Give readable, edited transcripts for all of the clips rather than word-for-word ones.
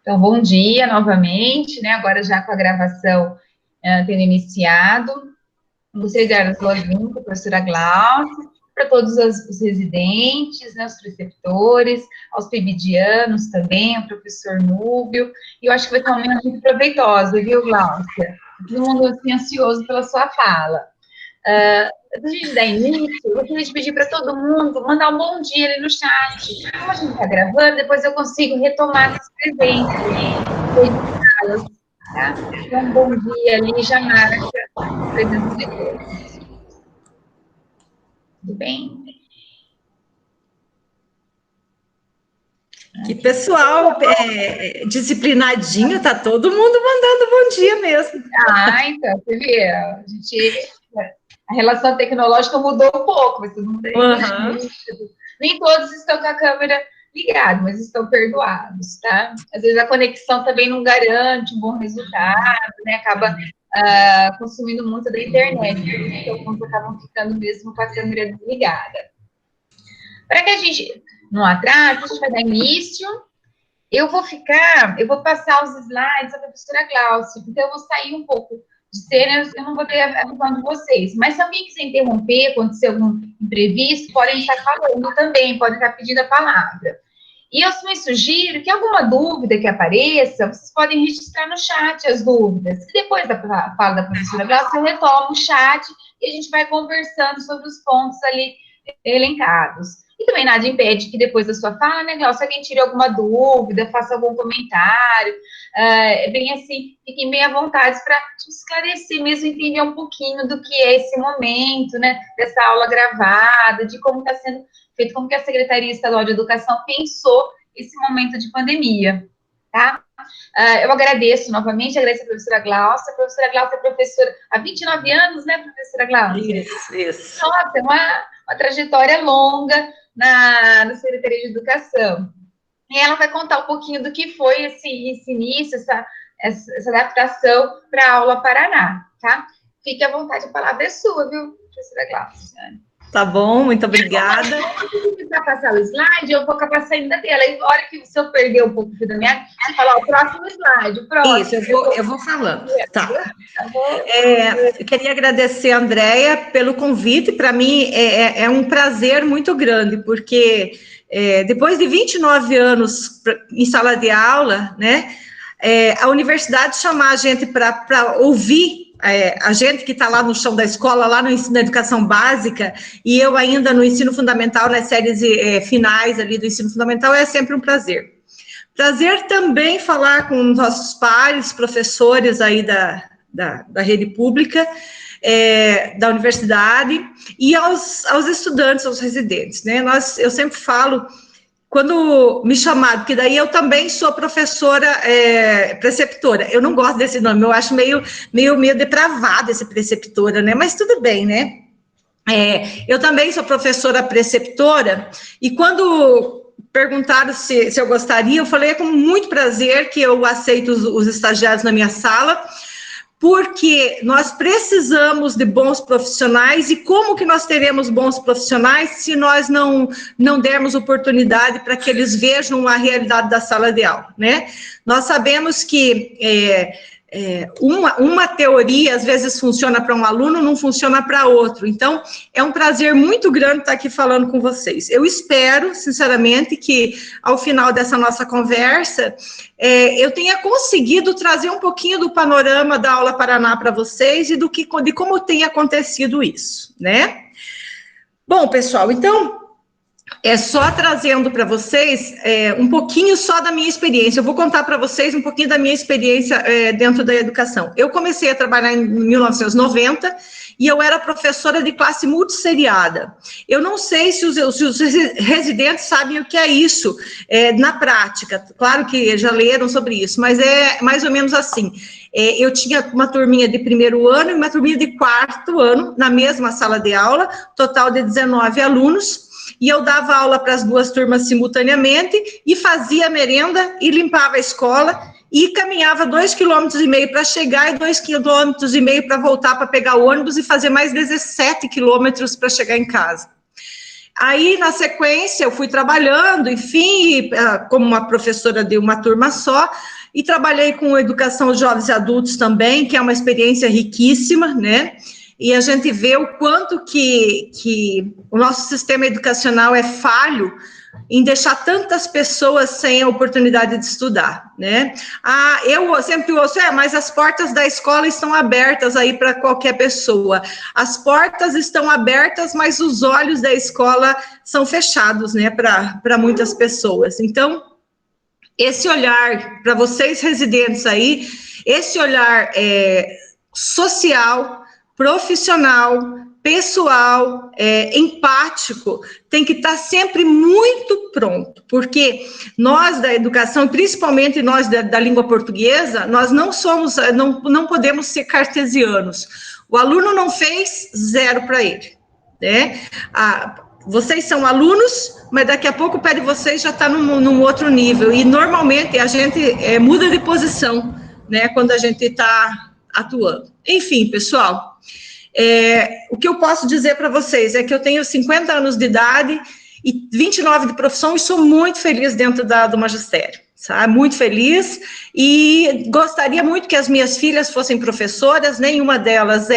Então, bom dia novamente, né? Agora já com a gravação tendo iniciado. Gostaria de dar as boas-vindas para a professora Glaucia, para todos os residentes, né, os preceptores, aos PIBidianos também, ao professor Núbio. E eu acho que vai ser uma manhã muito proveitosa, viu, Glaucia? Todo mundo assim, ansioso pela sua fala. Antes de dar início, eu gostaria de pedir para todo mundo mandar um bom dia ali no chat. Como a gente está gravando, depois eu consigo retomar essas presenças, registrá-las, tá? Então, um bom dia ali já marca a presença de todos. Tudo bem? Que pessoal disciplinadinho, tá todo mundo mandando bom dia mesmo. Então, você vê, a relação tecnológica mudou um pouco, mas todo mundo nem todos estão com a câmera ligada, mas estão perdoados, tá? Às vezes a conexão também não garante um bom resultado, né? Acaba consumindo muito da internet, então alguns acabam ficando mesmo com a câmera desligada. Para que a gente não atrase, a gente vai dar início. Eu vou passar os slides da professora Glaucia, então eu vou sair um pouco de cena, eu não vou ter a visão de vocês. Mas se alguém quiser interromper, acontecer algum imprevisto, podem estar falando também, podem estar pedindo a palavra. E eu me sugiro que alguma dúvida que apareça, vocês podem registrar no chat as dúvidas. E depois da fala da professora Glaucia, eu retomo o chat e a gente vai conversando sobre os pontos ali elencados. E também nada impede que depois da sua fala, né, Glaucia, alguém tire alguma dúvida, faça algum comentário. É bem assim, fiquem bem à vontade para esclarecer mesmo, entender um pouquinho do que é esse momento, né, dessa aula gravada, de como está sendo feito, como que a Secretaria Estadual de Educação pensou esse momento de pandemia, tá? Eu agradeço novamente, agradeço a professora Glaucia. A professora Glaucia é professora há 29 anos, né, professora Glaucia? Isso. Nossa, é uma trajetória longa na Secretaria de Educação. E ela vai contar um pouquinho do que foi esse início, essa adaptação para a aula Paraná, tá? Fique à vontade, a palavra é sua, viu, professora Glaucia? Tá bom, muito obrigada. Se você passar o slide, eu vou acabar saindo da tela. E na hora que se eu perder um pouco o fio da meada, você fala, o próximo slide, o próximo. Isso, eu vou falando. Tá. Eu queria agradecer a Andréia pelo convite. Para mim é um prazer muito grande, porque depois de 29 anos em sala de aula, né, a universidade chamar a gente para ouvir a gente que está lá no chão da escola, lá no ensino da educação básica, e eu ainda no ensino fundamental, nas séries finais ali do ensino fundamental, é sempre um prazer. Prazer também falar com nossos pares, professores aí da rede pública, da universidade, e aos estudantes, aos residentes, né? Eu sempre falo, quando me chamaram, porque daí eu também sou professora preceptora. Eu não gosto desse nome, eu acho meio depravado esse preceptora, né? Mas tudo bem, né? Eu também sou professora preceptora, e quando perguntaram se eu gostaria, eu falei com muito prazer que eu aceito os estagiários na minha sala, porque nós precisamos de bons profissionais, e como que nós teremos bons profissionais se nós não dermos oportunidade para que eles vejam a realidade da sala de aula, né? Nós sabemos que uma teoria às vezes funciona para um aluno, não funciona para outro. Então, é um prazer muito grande estar aqui falando com vocês. Eu espero, sinceramente, que ao final dessa nossa conversa, eu tenha conseguido trazer um pouquinho do panorama da aula Paraná para vocês e de como tem acontecido isso, né? Bom, pessoal, então, só trazendo para vocês um pouquinho só da minha experiência. Eu vou contar para vocês um pouquinho da minha experiência dentro da educação. Eu comecei a trabalhar em 1990 e eu era professora de classe multisseriada. Eu não sei se os residentes sabem o que é isso na prática. Claro que já leram sobre isso, mas é mais ou menos assim. Eu tinha uma turminha de primeiro ano e uma turminha de quarto ano na mesma sala de aula, total de 19 alunos, e eu dava aula para as duas turmas simultaneamente e fazia merenda e limpava a escola e caminhava 2,5 km para chegar e 2,5 km para voltar para pegar o ônibus e fazer mais 17 quilômetros para chegar em casa. Aí, na sequência, eu fui trabalhando, enfim, como uma professora de uma turma só, e trabalhei com educação de jovens e adultos também, que é uma experiência riquíssima, né? E a gente vê o quanto que o nosso sistema educacional é falho em deixar tantas pessoas sem a oportunidade de estudar, né? Eu sempre ouço, mas as portas da escola estão abertas aí para qualquer pessoa. As portas estão abertas, mas os olhos da escola são fechados, né, para muitas pessoas. Então, esse olhar, para vocês residentes aí, esse olhar social, profissional, pessoal, empático, tem que estar sempre muito pronto, porque nós da educação, principalmente nós da língua portuguesa, nós não podemos ser cartesianos. O aluno não fez, zero para ele, né? Vocês são alunos, mas daqui a pouco o pé de vocês já está num outro nível, e normalmente a gente muda de posição, né, quando a gente está atuando. Enfim, pessoal, o que eu posso dizer para vocês é que eu tenho 50 anos de idade e 29 de profissão e sou muito feliz dentro do magistério, sabe? Muito feliz, e gostaria muito que as minhas filhas fossem professoras, nenhuma delas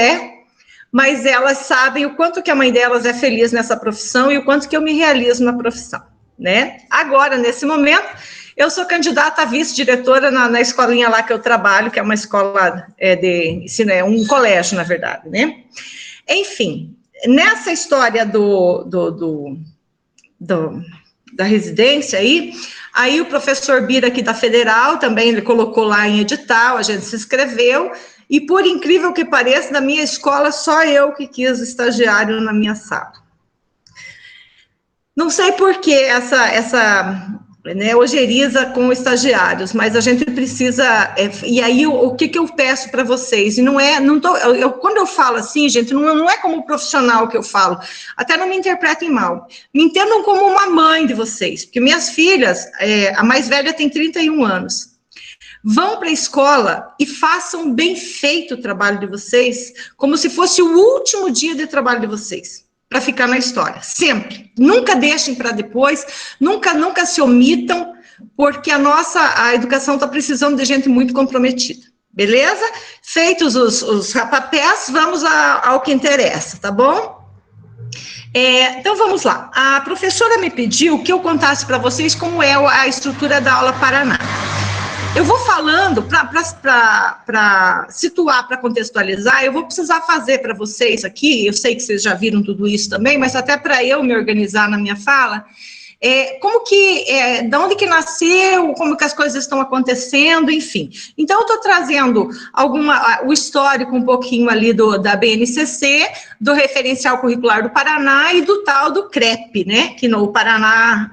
mas elas sabem o quanto que a mãe delas é feliz nessa profissão e o quanto que eu me realizo na profissão, né? Agora, nesse momento, eu sou candidata a vice-diretora na escolinha lá que eu trabalho, que é uma escola de ensino, um colégio, na verdade, né? Enfim, nessa história da residência aí o professor Bira aqui da Federal também, ele colocou lá em edital, a gente se inscreveu, e por incrível que pareça, na minha escola, só eu que quis estagiário na minha sala. Não sei por que essa ojeriza com estagiários, mas a gente precisa, e aí o que eu peço para vocês, e quando eu falo assim, gente, não é como profissional que eu falo, até não me interpretem mal, me entendam como uma mãe de vocês, porque minhas filhas, a mais velha tem 31 anos, vão para a escola e façam bem feito o trabalho de vocês, como se fosse o último dia de trabalho de vocês, para ficar na história, sempre. Nunca deixem para depois, nunca se omitam, porque a educação está precisando de gente muito comprometida, beleza? Feitos os papéis, vamos ao que interessa, tá bom? Então, vamos lá. A professora me pediu que eu contasse para vocês como é a estrutura da aula Paraná. Eu vou falando, para situar, para contextualizar, eu vou precisar fazer para vocês aqui, eu sei que vocês já viram tudo isso também, mas até para eu me organizar na minha fala, de onde que nasceu, como que as coisas estão acontecendo, enfim. Então, eu estou trazendo o histórico um pouquinho ali da BNCC, do Referencial Curricular do Paraná e do tal do CREP, né, que o Paraná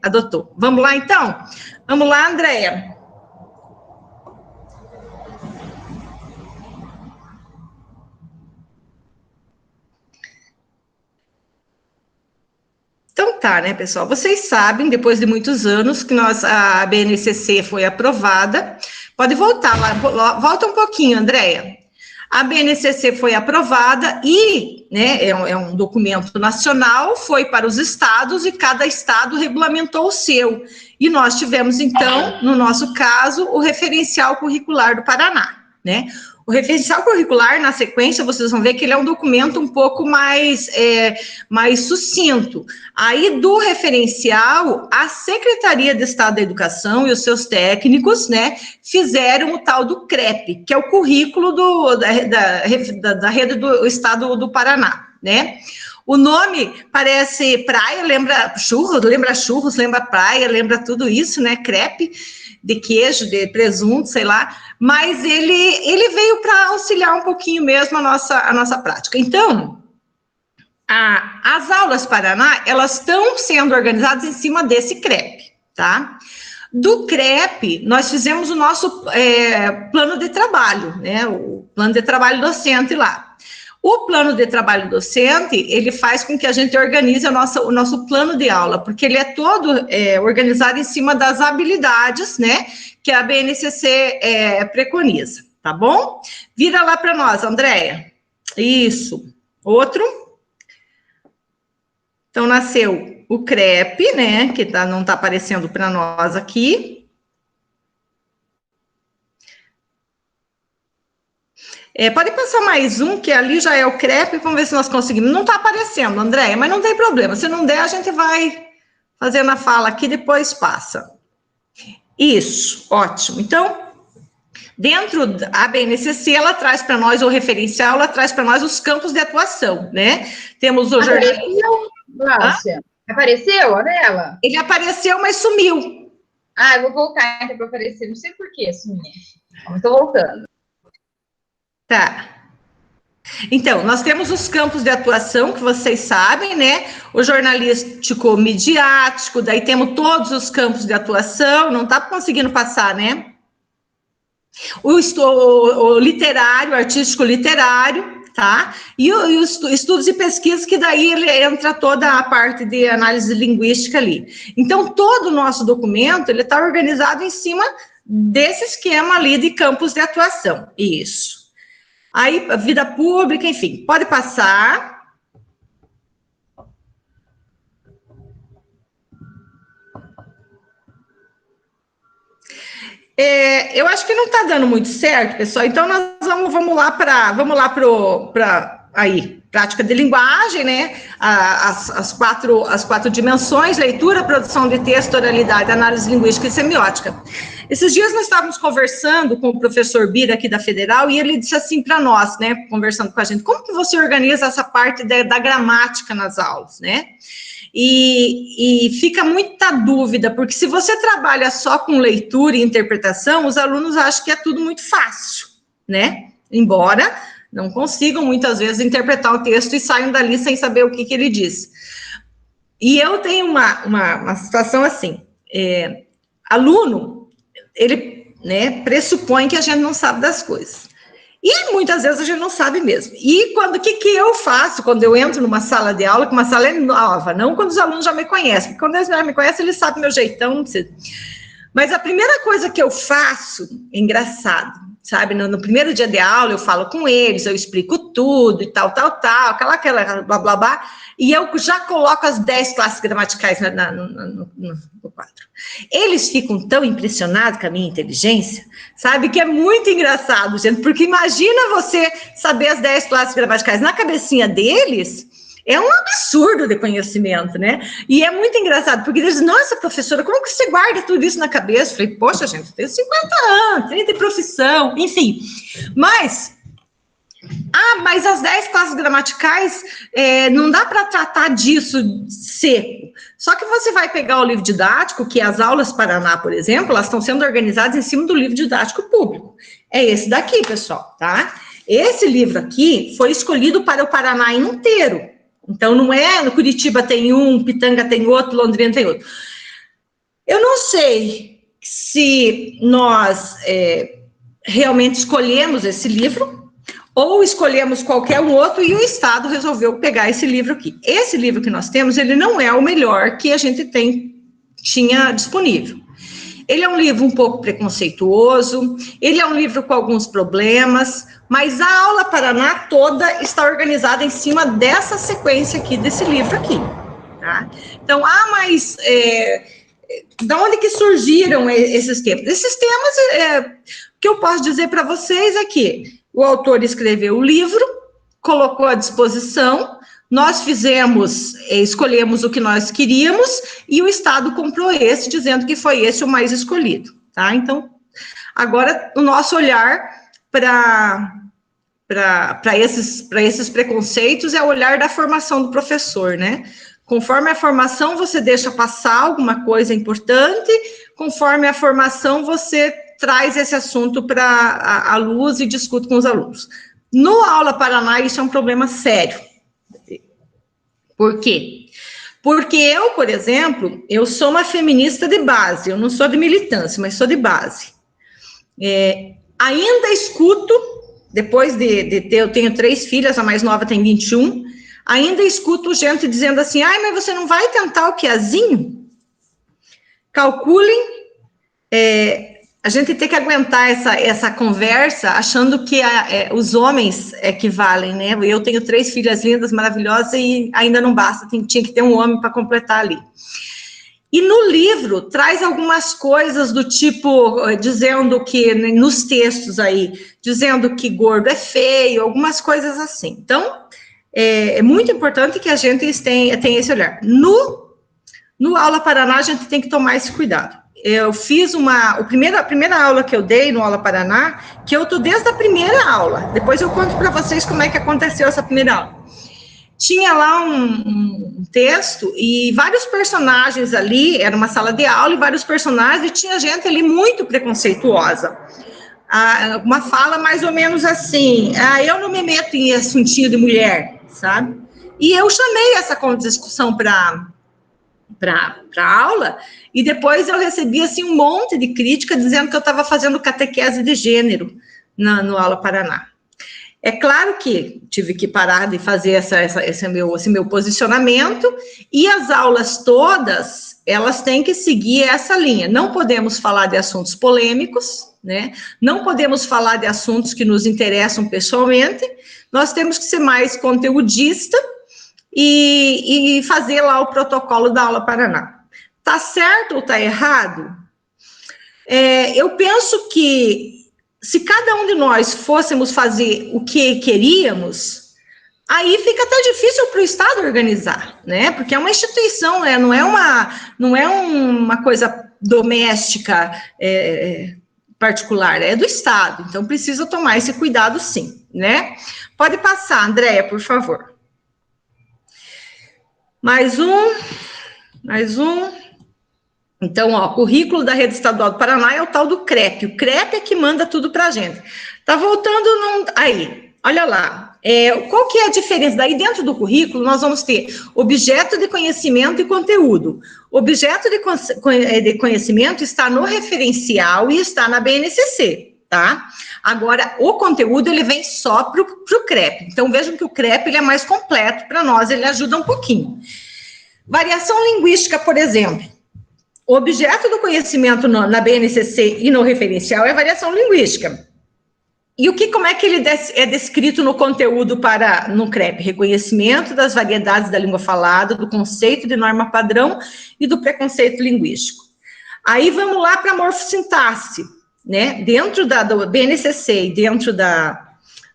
adotou. Vamos lá, então? Vamos lá, Andréia. Então tá, né, pessoal? Vocês sabem, depois de muitos anos, que a BNCC foi aprovada. Pode voltar lá, volta um pouquinho, Andréia. A BNCC foi aprovada e, né, é um documento nacional, foi para os estados e cada estado regulamentou o seu. E nós tivemos, então, no nosso caso, o Referencial Curricular do Paraná, né? O referencial curricular, na sequência, vocês vão ver que ele é um documento um pouco mais sucinto. Aí, do referencial, a Secretaria de Estado da Educação e os seus técnicos, né, fizeram o tal do CREP, que é o currículo da rede do Estado do Paraná, né? O nome parece praia, lembra churros, lembra praia, lembra tudo isso, né? Crepe, de queijo, de presunto, sei lá, mas ele veio para auxiliar um pouquinho mesmo a nossa prática. Então, as aulas Paraná, elas estão sendo organizadas em cima desse CREP, tá? Do CREP, nós fizemos o nosso plano de trabalho, né? O plano de trabalho docente lá. O plano de trabalho docente, ele faz com que a gente organize o nosso plano de aula, porque ele é todo organizado em cima das habilidades, né, que a BNCC preconiza, tá bom? Vira lá para nós, Andréia. Isso. Outro. Então, nasceu o CREP, né, que não está aparecendo para nós aqui. Pode passar mais um, que ali já é o CREP, vamos ver se nós conseguimos. Não está aparecendo, Andréia, mas não tem problema. Se não der, a gente vai fazendo a fala aqui, depois passa. Isso, ótimo. Então, dentro da BNCC, ela traz para nós o referencial, ela traz para nós os campos de atuação, né? Temos o jornalismo. Glaucia, apareceu a dela? Ele apareceu, mas sumiu. Eu vou voltar então para aparecer. Não sei por que sumiu. Estou voltando. Tá. Então, nós temos os campos de atuação, que vocês sabem, né? O jornalístico midiático, daí temos todos os campos de atuação, não está conseguindo passar, né? O literário, artístico literário, tá? E os estudos e pesquisas, que daí ele entra toda a parte de análise linguística ali. Então, todo o nosso documento, ele está organizado em cima desse esquema ali de campos de atuação. Isso. Aí, vida pública, enfim, pode passar. Eu acho que não está dando muito certo, pessoal. Então, nós vamos lá para prática de linguagem, né? As quatro dimensões: leitura, produção de texto, oralidade, análise linguística e semiótica. Esses dias nós estávamos conversando com o professor Bira aqui da Federal, e ele disse assim para nós, né, conversando com a gente: como que você organiza essa parte da gramática nas aulas, né? E fica muita dúvida, porque se você trabalha só com leitura e interpretação, os alunos acham que é tudo muito fácil, né? Embora não consigam, muitas vezes, interpretar o texto e saiam dali sem saber o que ele diz. E eu tenho uma situação assim: aluno, ele, né, pressupõe que a gente não sabe das coisas. E muitas vezes a gente não sabe mesmo. E o que eu faço quando eu entro numa sala de aula, que uma sala é nova, não quando os alunos já me conhecem, porque quando eles já me conhecem, eles sabem meu jeitão, não precisa. Mas a primeira coisa que eu faço, é engraçado, sabe? No primeiro dia de aula, eu falo com eles, eu explico tudo e tal, aquela blá, blá, blá, e eu já coloco as 10 classes gramaticais no quadro. Eles ficam tão impressionados com a minha inteligência, sabe? Que é muito engraçado, gente, porque imagina você saber as 10 classes gramaticais na cabecinha deles. É um absurdo de conhecimento, né? E é muito engraçado, porque eles dizem: nossa, professora, como que você guarda tudo isso na cabeça? Eu falei: poxa, gente, eu tenho 50 anos, 30 de profissão, enfim. Mas as 10 classes gramaticais, não dá para tratar disso seco. Só que você vai pegar o livro didático, que as aulas Paraná, por exemplo, elas estão sendo organizadas em cima do livro didático público. É esse daqui, pessoal, tá? Esse livro aqui foi escolhido para o Paraná inteiro. Então, não é no Curitiba tem um, Pitanga tem outro, Londrina tem outro. Eu não sei se nós realmente escolhemos esse livro ou escolhemos qualquer um outro e o Estado resolveu pegar esse livro aqui. Esse livro que nós temos, ele não é o melhor que a gente tinha disponível. Ele é um livro um pouco preconceituoso, ele é um livro com alguns problemas, mas a aula Paraná toda está organizada em cima dessa sequência aqui, desse livro aqui. Tá? Então, mas de onde que surgiram esses temas? Esses temas, o que eu posso dizer para vocês é que o autor escreveu o livro, colocou à disposição, nós escolhemos o que nós queríamos e o Estado comprou esse, dizendo que foi esse o mais escolhido, tá? Então, agora, o nosso olhar para esses preconceitos é o olhar da formação do professor, né? Conforme a formação, você deixa passar alguma coisa importante, conforme a formação, você traz esse assunto para a luz e discute com os alunos. No Aula Paraná, isso é um problema sério. Por quê? Porque eu, por exemplo, eu sou uma feminista de base, eu não sou de militância, mas sou de base. Ainda escuto, depois de ter, eu tenho 3 filhas, a mais nova tem 21, ainda escuto gente dizendo assim: mas você não vai tentar o QAzinho? Calculem a gente tem que aguentar essa conversa achando que os homens equivalem, né? Eu tenho 3 filhas lindas, maravilhosas, e ainda não basta, tinha que ter um homem para completar ali. E no livro traz algumas coisas do tipo, dizendo que, nos textos aí, dizendo que gordo é feio, algumas coisas assim. Então, é muito importante que a gente tenha esse olhar. No Aula Paraná, a gente tem que tomar esse cuidado. Eu fiz a primeira aula que eu dei no Aula Paraná, que eu estou desde a primeira aula. Depois eu conto para vocês como é que aconteceu essa primeira aula. Tinha lá um texto e vários personagens ali, era uma sala de aula e vários personagens, e tinha gente ali muito preconceituosa. Uma fala mais ou menos assim, eu não me meto em assuntinho de mulher, sabe? E eu chamei essa discussão para aula, e depois eu recebi assim, um monte de crítica dizendo que eu estava fazendo catequese de gênero no Aula Paraná. É claro que tive que parar de fazer esse meu posicionamento, e as aulas todas, elas têm que seguir essa linha. Não podemos falar de assuntos polêmicos, né? Não podemos falar de assuntos que nos interessam pessoalmente, nós temos que ser mais conteudista e fazer lá o protocolo da Aula Paraná. Tá certo ou tá errado? Eu penso que se cada um de nós fôssemos fazer o que queríamos, aí fica até difícil para o Estado organizar, né? Porque é uma instituição, não é uma coisa doméstica particular, é do Estado. Então, precisa tomar esse cuidado, sim, né? Pode passar, Andréia, por favor. Mais um. Então, currículo da Rede Estadual do Paraná é o tal do CREP. O CREP é que manda tudo para a gente. Tá voltando aí, olha lá. Qual que é a diferença? Daí, dentro do currículo, nós vamos ter objeto de conhecimento e conteúdo. Objeto de conhecimento está no referencial e está na BNCC, tá? Agora, o conteúdo, ele vem só para o CREP. Então, vejam que o CREP, ele é mais completo para nós, ele ajuda um pouquinho. Variação linguística, por exemplo. O objeto do conhecimento na BNCC e no referencial é variação linguística. E como é que ele é descrito no conteúdo no CREP? Reconhecimento das variedades da língua falada, do conceito de norma padrão e do preconceito linguístico. Aí vamos lá para a morfossintaxe, né? Dentro do BNCC e dentro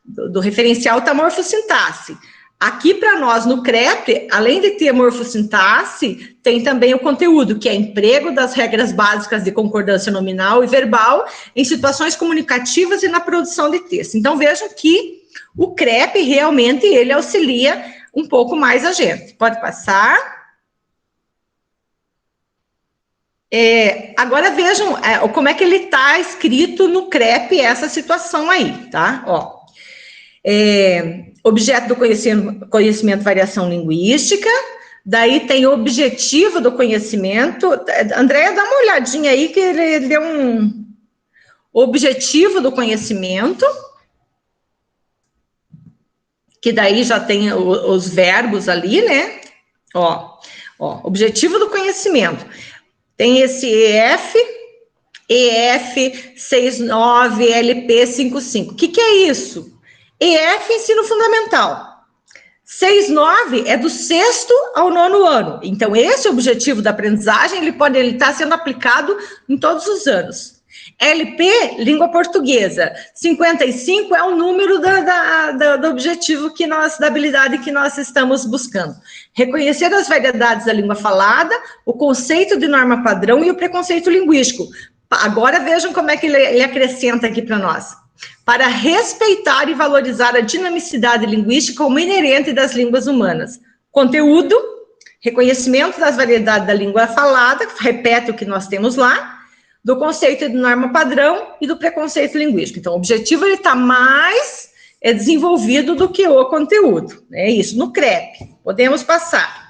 do referencial está a morfossintaxe. Aqui, para nós, no CREP, além de ter morfossintaxe, tem também o conteúdo, que é emprego das regras básicas de concordância nominal e verbal em situações comunicativas e na produção de texto. Então, vejam que o CREP, realmente, ele auxilia um pouco mais a gente. Pode passar. Agora, vejam como é que ele está escrito no CREP, essa situação aí, tá? Objeto do conhecimento, variação linguística, daí tem o objetivo do conhecimento. Andréia, dá uma olhadinha aí, que ele deu um objetivo do conhecimento, que daí já tem os verbos ali, né? Objetivo do conhecimento. Tem esse EF 69, LP 55. O que é isso? EF, ensino fundamental. 6-9 é do 6º ao 9º ano. Então, esse objetivo da aprendizagem, ele está sendo aplicado em todos os anos. LP, língua portuguesa. 55 é o número do objetivo da habilidade que nós estamos buscando. Reconhecer as variedades da língua falada, o conceito de norma padrão e o preconceito linguístico. Agora, vejam como é que ele acrescenta aqui para nós. Para respeitar e valorizar a dinamicidade linguística como inerente das línguas humanas. Conteúdo, reconhecimento das variedades da língua falada, repete o que nós temos lá, do conceito de norma padrão e do preconceito linguístico. Então, o objetivo está mais desenvolvido do que o conteúdo. É isso, no CREP. Podemos passar.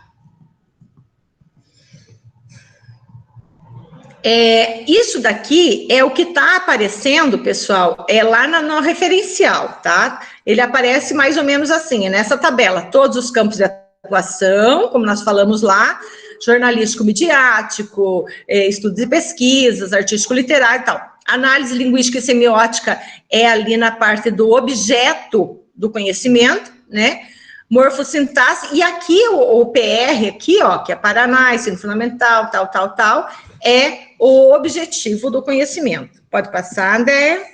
Isso daqui é o que está aparecendo, pessoal, lá no referencial, tá? Ele aparece mais ou menos assim, nessa tabela, todos os campos de atuação, como nós falamos lá, jornalístico midiático, estudos e pesquisas, artístico literário e tal. Análise linguística e semiótica é ali na parte do objeto do conhecimento, né? Morfossintaxe, e aqui o PR, aqui, ó, que é Paraná, ensino fundamental, tal, é o objetivo do conhecimento. Pode passar, André.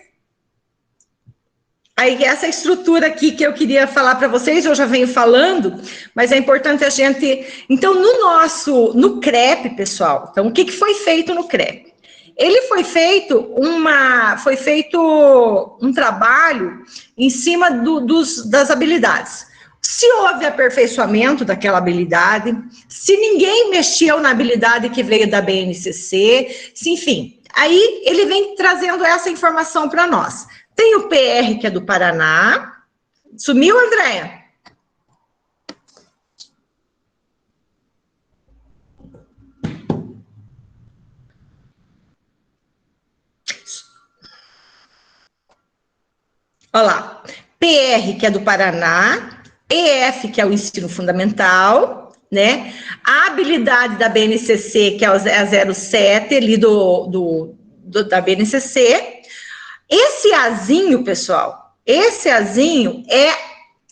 Aí, essa estrutura aqui que eu queria falar para vocês, eu já venho falando, mas é importante a gente... Então, no CREP, pessoal, então, o que foi feito no CREP? Ele foi feito um trabalho em cima das habilidades. Se houve aperfeiçoamento daquela habilidade, se ninguém mexeu na habilidade que veio da BNCC, enfim, aí ele vem trazendo essa informação para nós. Tem o PR, que é do Paraná. Sumiu, Andréia? Olha lá. PR, que é do Paraná. EF, que é o ensino fundamental, né? A habilidade da BNCC, que é a 07, ali da BNCC. Esse Azinho, pessoal, esse Azinho é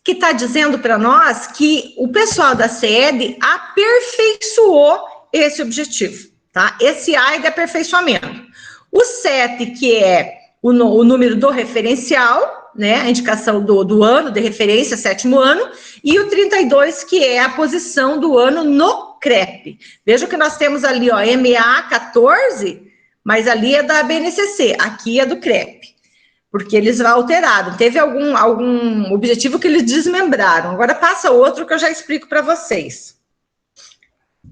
que está dizendo para nós que o pessoal da SED aperfeiçoou esse objetivo, tá? Esse A é de aperfeiçoamento. O 7, que é o número do referencial, né, a indicação do ano de referência, 7º ano, e o 32, que é a posição do ano no CREP. Veja que nós temos ali, ó, MA 14, mas ali é da BNCC, aqui é do CREP, porque eles alteraram. Teve algum objetivo que eles desmembraram. Agora passa outro que eu já explico para vocês.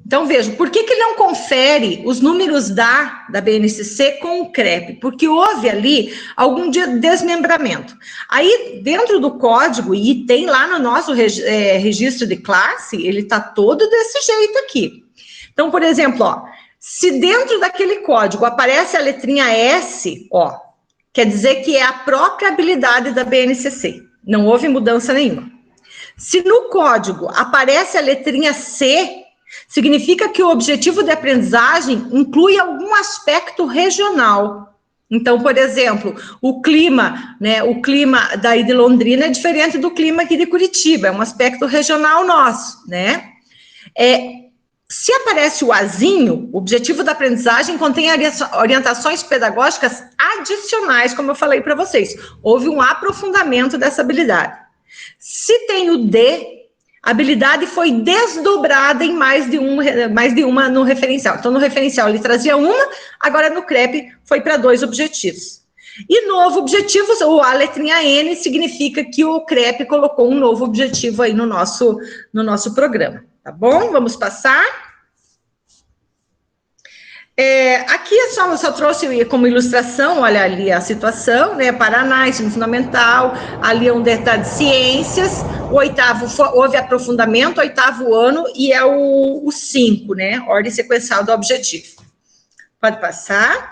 Então, vejam, por que ele não confere os números da BNCC com o CREP? Porque houve ali algum desmembramento. Aí, dentro do código, e tem lá no nosso registro de classe, ele está todo desse jeito aqui. Então, por exemplo, ó, se dentro daquele código aparece a letrinha S, ó, quer dizer que é a própria habilidade da BNCC. Não houve mudança nenhuma. Se no código aparece a letrinha C, significa que o objetivo de aprendizagem inclui algum aspecto regional. Então, por exemplo, o clima, né? O clima daí de Londrina é diferente do clima aqui de Curitiba, é um aspecto regional nosso, né? Se aparece o Azinho, o objetivo da aprendizagem contém orientações pedagógicas adicionais, como eu falei para vocês. Houve um aprofundamento dessa habilidade. Se tem o D, a habilidade foi desdobrada em mais de uma no referencial. Então, no referencial ele trazia uma, agora no CREP foi para 2 objetivos. E novo objetivo, a letrinha N, significa que o CREP colocou um novo objetivo aí no nosso programa. Tá bom? Vamos passar. Aqui só trouxe como ilustração, olha ali a situação, né? Paraná, ensino fundamental, ali é um detalhe de ciências, o 8º, houve aprofundamento, 8º ano, e é o 5, né? Ordem sequencial do objetivo. Pode passar.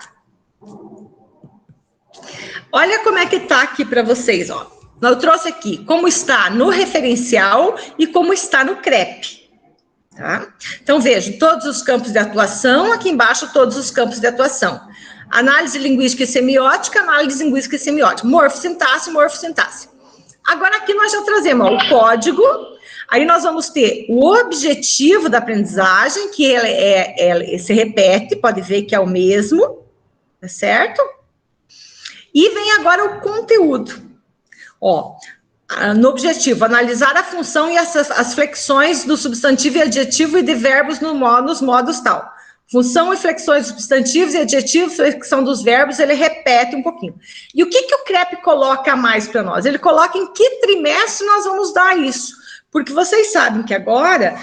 Olha como é que tá aqui para vocês, ó. Eu trouxe aqui como está no referencial e como está no CREP. Tá? Então, vejam, todos os campos de atuação, aqui embaixo, todos os campos de atuação. Análise linguística e semiótica, análise linguística e semiótica. Morfossintaxe, morfossintaxe. Agora, aqui nós já trazemos ó, o código, aí nós vamos ter o objetivo da aprendizagem, que ele se repete, pode ver que é o mesmo, tá certo? E vem agora o conteúdo. Ó, no objetivo, analisar a função e as flexões do substantivo e adjetivo e de verbos nos modos tal. Função e flexões dos substantivos e adjetivos, flexão dos verbos, ele repete um pouquinho. E o que o CREP coloca a mais para nós? Ele coloca em que trimestre nós vamos dar isso. Porque vocês sabem que agora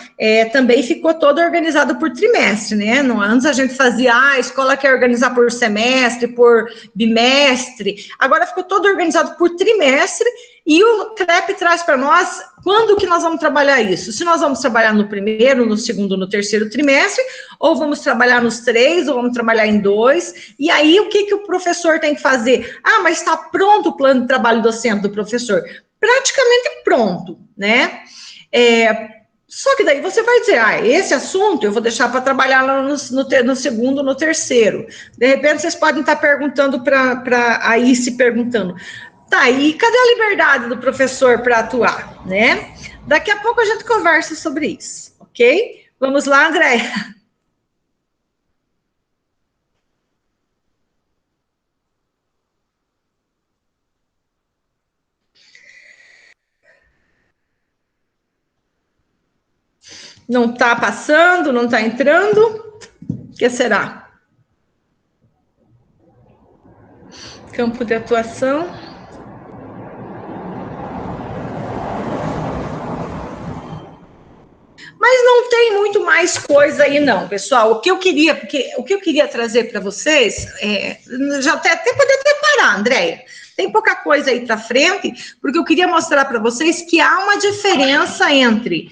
também ficou todo organizado por trimestre, né? Antes a gente fazia, a escola quer organizar por semestre, por bimestre. Agora ficou todo organizado por trimestre e o CREP traz para nós quando que nós vamos trabalhar isso. Se nós vamos trabalhar no primeiro, no segundo, no terceiro trimestre, ou vamos trabalhar nos 3, ou vamos trabalhar em 2. E aí o que o professor tem que fazer? Ah, mas está pronto o plano de trabalho docente do professor? Praticamente pronto, né? Só que daí você vai dizer, esse assunto eu vou deixar para trabalhar lá no segundo, no terceiro. De repente, vocês podem estar perguntando aí se perguntando, tá, e cadê a liberdade do professor para atuar, né? Daqui a pouco a gente conversa sobre isso, ok? Vamos lá, Andréia. Não está passando, não está entrando? O que será? Campo de atuação. Mas não tem muito mais coisa aí, não, pessoal. O que eu queria trazer para vocês, já até poder preparar, Andréia. Tem pouca coisa aí para frente, porque eu queria mostrar para vocês que há uma diferença entre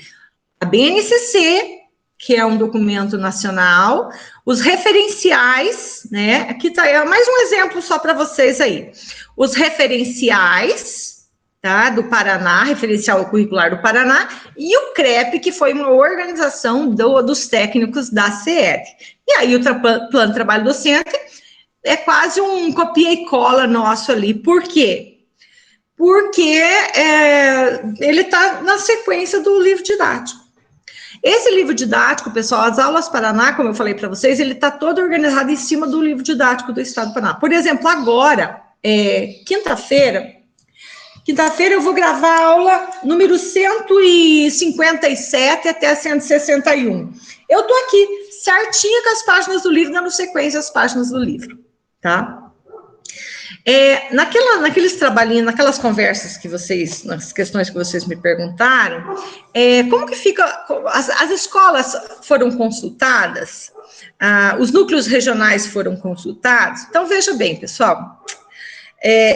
a BNCC, que é um documento nacional, os referenciais, né? Aqui tá mais um exemplo só para vocês aí. Os referenciais, tá? Do Paraná, referencial curricular do Paraná, e o CREP, que foi uma organização dos técnicos da CED. E aí o plano de trabalho docente é quase um copia e cola nosso ali. Por quê? Porque ele está na sequência do livro didático. Esse livro didático, pessoal, as aulas Paraná, como eu falei para vocês, ele está todo organizado em cima do livro didático do Estado do Paraná. Por exemplo, agora, quinta-feira eu vou gravar a aula número 157 até 161. Eu estou aqui, certinha com as páginas do livro, dando sequência às páginas do livro, tá? Naqueles trabalhinhos, naquelas conversas que vocês, nas questões que vocês me perguntaram, como que fica, as escolas foram consultadas, os núcleos regionais foram consultados. Então, veja bem, pessoal,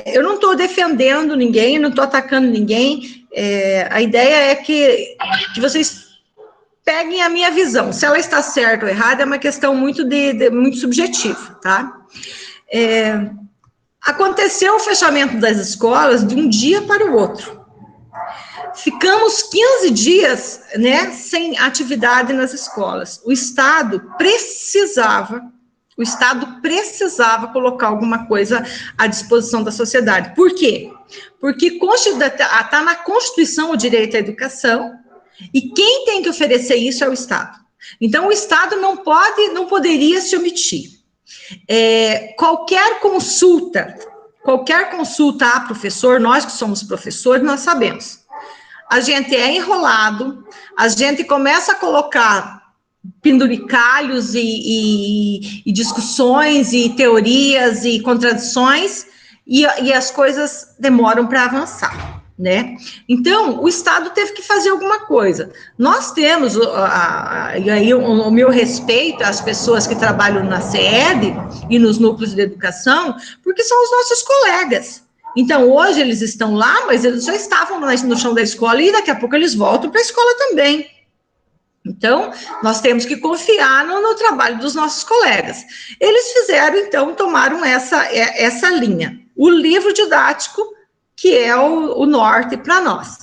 eu não estou defendendo ninguém, não estou atacando ninguém, a ideia é que vocês peguem a minha visão. Se ela está certa ou errada, é uma questão muito subjetiva, tá? Aconteceu o fechamento das escolas de um dia para o outro. Ficamos 15 dias, né, sem atividade nas escolas. O Estado precisava colocar alguma coisa à disposição da sociedade. Por quê? Porque está na Constituição o direito à educação, e quem tem que oferecer isso é o Estado. Então, o Estado não poderia se omitir. Qualquer consulta a professor, nós que somos professores, nós sabemos. A gente é enrolado, a gente começa a colocar penduricalhos e discussões e teorias e contradições e as coisas demoram para avançar, né? Então, o Estado teve que fazer alguma coisa. Nós temos, e aí o meu respeito às pessoas que trabalham na CED e nos núcleos de educação, porque são os nossos colegas. Então, hoje eles estão lá, mas eles já estavam no chão da escola e daqui a pouco eles voltam para a escola também. Então, nós temos que confiar no trabalho dos nossos colegas. Eles fizeram, então, tomaram essa linha. O livro didático, que é o norte para nós.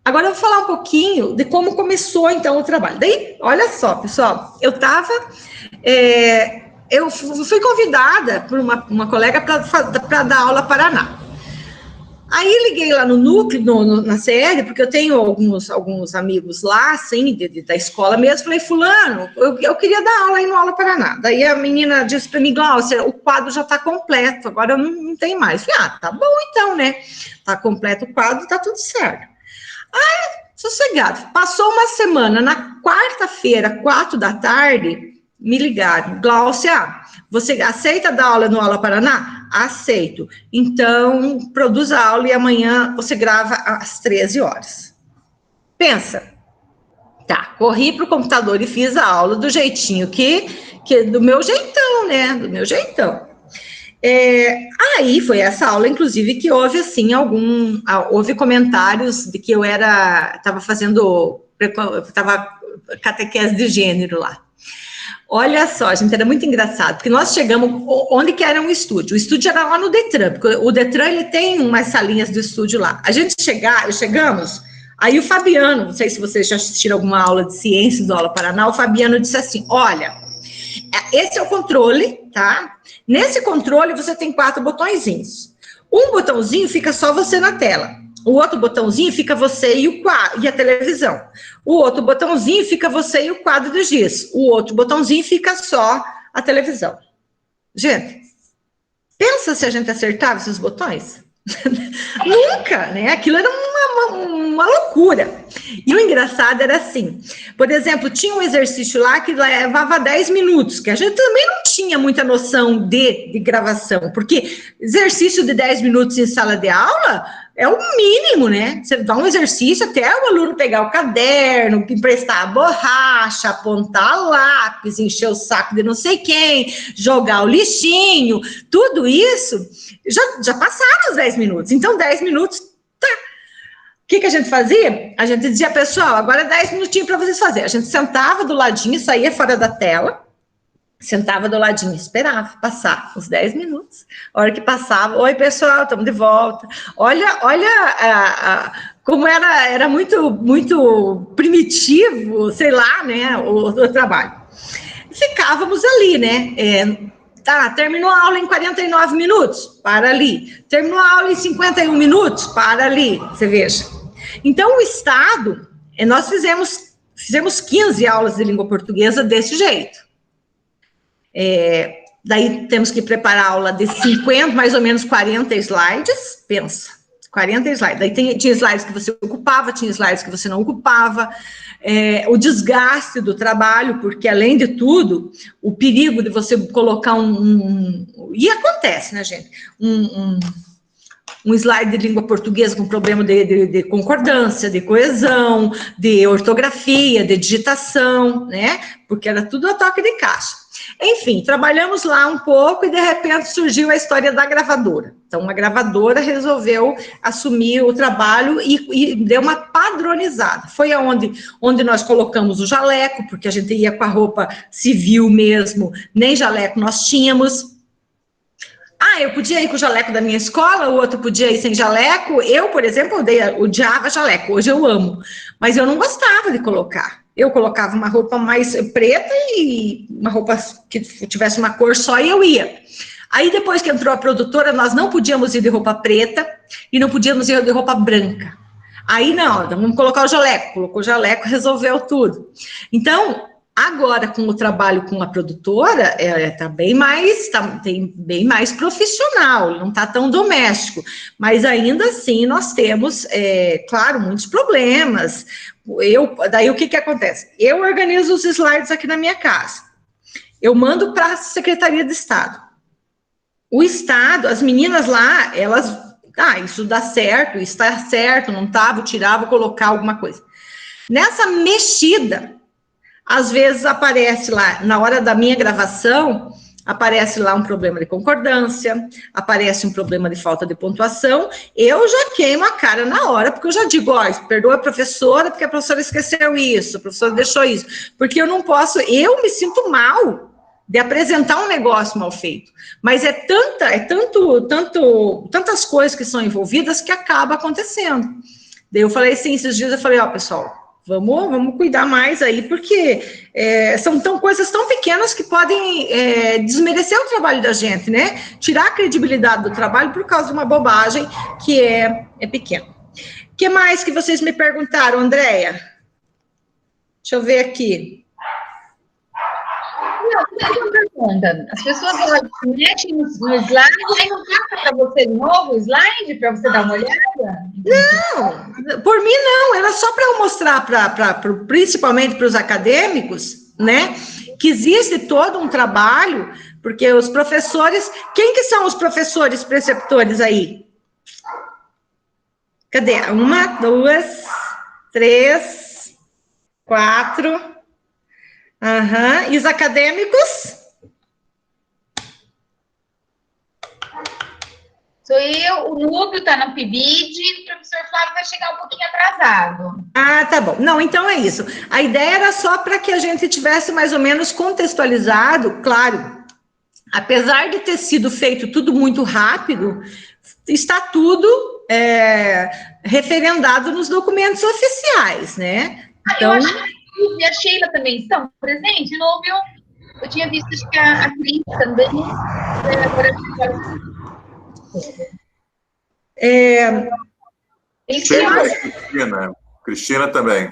Agora eu vou falar um pouquinho de como começou, então, o trabalho. Daí, olha só, pessoal, eu fui convidada por uma colega para dar aula Paraná. Aí liguei lá no núcleo, na CL, porque eu tenho alguns amigos lá, assim, da escola mesmo. Falei, fulano, eu queria dar aula aí no Aula Paraná. Daí a menina disse para mim, Glaucia, o quadro já está completo, agora não tem mais. Falei, tá bom então, né? Tá completo o quadro, tá tudo certo. Aí, sossegado. Passou uma semana, na quarta-feira, 4 da tarde, me ligaram, Glaucia, você aceita dar aula no Aula Paraná? Aceito. Então, produz a aula e amanhã você grava às 13 horas. Pensa. Tá, corri para o computador e fiz a aula do jeitinho do meu jeitão, né? Do meu jeitão. Aí foi essa aula, inclusive, que houve, assim, houve comentários de que eu estava catequese de gênero lá. Olha só, gente, era muito engraçado, porque nós chegamos, onde que era um estúdio? O estúdio era lá no Detran, porque o Detran, ele tem umas salinhas do estúdio lá. Chegamos, Aí o Fabiano, não sei se vocês já assistiram alguma aula de ciências do Aula Paraná, o Fabiano disse assim, olha, esse é o controle, tá? Nesse controle você tem 4 botõezinhos. Um botãozinho fica só você na tela. O outro botãozinho fica você e a televisão. O outro botãozinho fica você e o quadro de giz. O outro botãozinho fica só a televisão. Gente, pensa se a gente acertava esses botões? Nunca, né? Aquilo era uma loucura. E o engraçado era assim, por exemplo, tinha um exercício lá que levava 10 minutos, que a gente também não tinha muita noção de gravação, porque exercício de 10 minutos em sala de aula é o mínimo, né? Você dá um exercício até o aluno pegar o caderno, emprestar a borracha, apontar lápis, encher o saco de não sei quem, jogar o lixinho, tudo isso já passaram os 10 minutos. Então, 10 minutos, tá. O que a gente fazia? A gente dizia, pessoal, agora 10 minutinhos para vocês fazerem. A gente sentava do ladinho, saía fora da tela, sentava do ladinho, esperava passar os 10 minutos. A hora que passava, oi, pessoal, estamos de volta. Olha como era muito primitivo, sei lá, né, o trabalho. Ficávamos ali, né, tá, terminou a aula em 49 minutos, para ali. Terminou a aula em 51 minutos, para ali, você veja. Então, o Estado, nós fizemos 15 aulas de língua portuguesa desse jeito. Daí temos que preparar a aula de 50, mais ou menos 40 slides, pensa, 40 slides. Daí tinha slides que você ocupava, tinha slides que você não ocupava. O desgaste do trabalho, porque além de tudo, o perigo de você colocar e acontece, né, gente? Um slide de língua portuguesa com problema de concordância, de coesão, de ortografia, de digitação, né? Porque era tudo a toque de caixa. Enfim, trabalhamos lá um pouco e, de repente, surgiu a história da gravadora. Então, a gravadora resolveu assumir o trabalho e deu uma padronizada. Foi onde nós colocamos o jaleco, porque a gente ia com a roupa civil mesmo, nem jaleco nós tínhamos. Eu podia ir com o jaleco da minha escola, o outro podia ir sem jaleco. Eu, por exemplo, odiava jaleco, hoje eu amo. Mas eu não gostava de colocar. Eu colocava uma roupa mais preta e uma roupa que tivesse uma cor só e eu ia. Aí, depois que entrou a produtora, nós não podíamos ir de roupa preta e não podíamos ir de roupa branca. Aí, não, vamos colocar o jaleco. Colocou o jaleco, resolveu tudo. Então, agora, com o trabalho com a produtora, tá bem mais profissional, não está tão doméstico, mas ainda assim nós temos, claro, muitos problemas. Daí o que acontece? Eu organizo os slides aqui na minha casa, eu mando para a Secretaria de Estado. O Estado, as meninas lá, elas, isso dá certo, isso está certo, não tá, vou tirar, vou colocar alguma coisa. Nessa mexida, às vezes aparece lá, na hora da minha gravação, aparece lá um problema de concordância, aparece um problema de falta de pontuação, eu já queimo a cara na hora, porque eu já digo, perdoa a professora, porque a professora esqueceu isso, a professora deixou isso, porque eu não posso, eu me sinto mal de apresentar um negócio mal feito, mas tantas coisas que são envolvidas que acaba acontecendo. Daí eu falei assim, esses dias eu falei, pessoal, vamos cuidar mais aí, porque são coisas tão pequenas que podem desmerecer o trabalho da gente, né? Tirar a credibilidade do trabalho por causa de uma bobagem que é pequena. O que mais que vocês me perguntaram, Andréia? Deixa eu ver aqui. Uma pergunta. As pessoas metem no slide, aí não passa para você de novo o slide, para você dar uma olhada? Não, por mim não, era só para eu mostrar, principalmente para os acadêmicos, né, que existe todo um trabalho, porque os professores, quem que são os professores preceptores aí? Cadê? 1, 2, 3, 4... E os acadêmicos? Sou eu, o núcleo está no PIBID, o professor Flávio vai chegar um pouquinho atrasado. Tá bom. Não, então é isso. A ideia era só para que a gente tivesse mais ou menos contextualizado, claro, apesar de ter sido feito tudo muito rápido, está tudo referendado nos documentos oficiais, né? Então, eu acho que a Sheila também estão presentes, não houve eu tinha visto que a Cris também. Cristina também.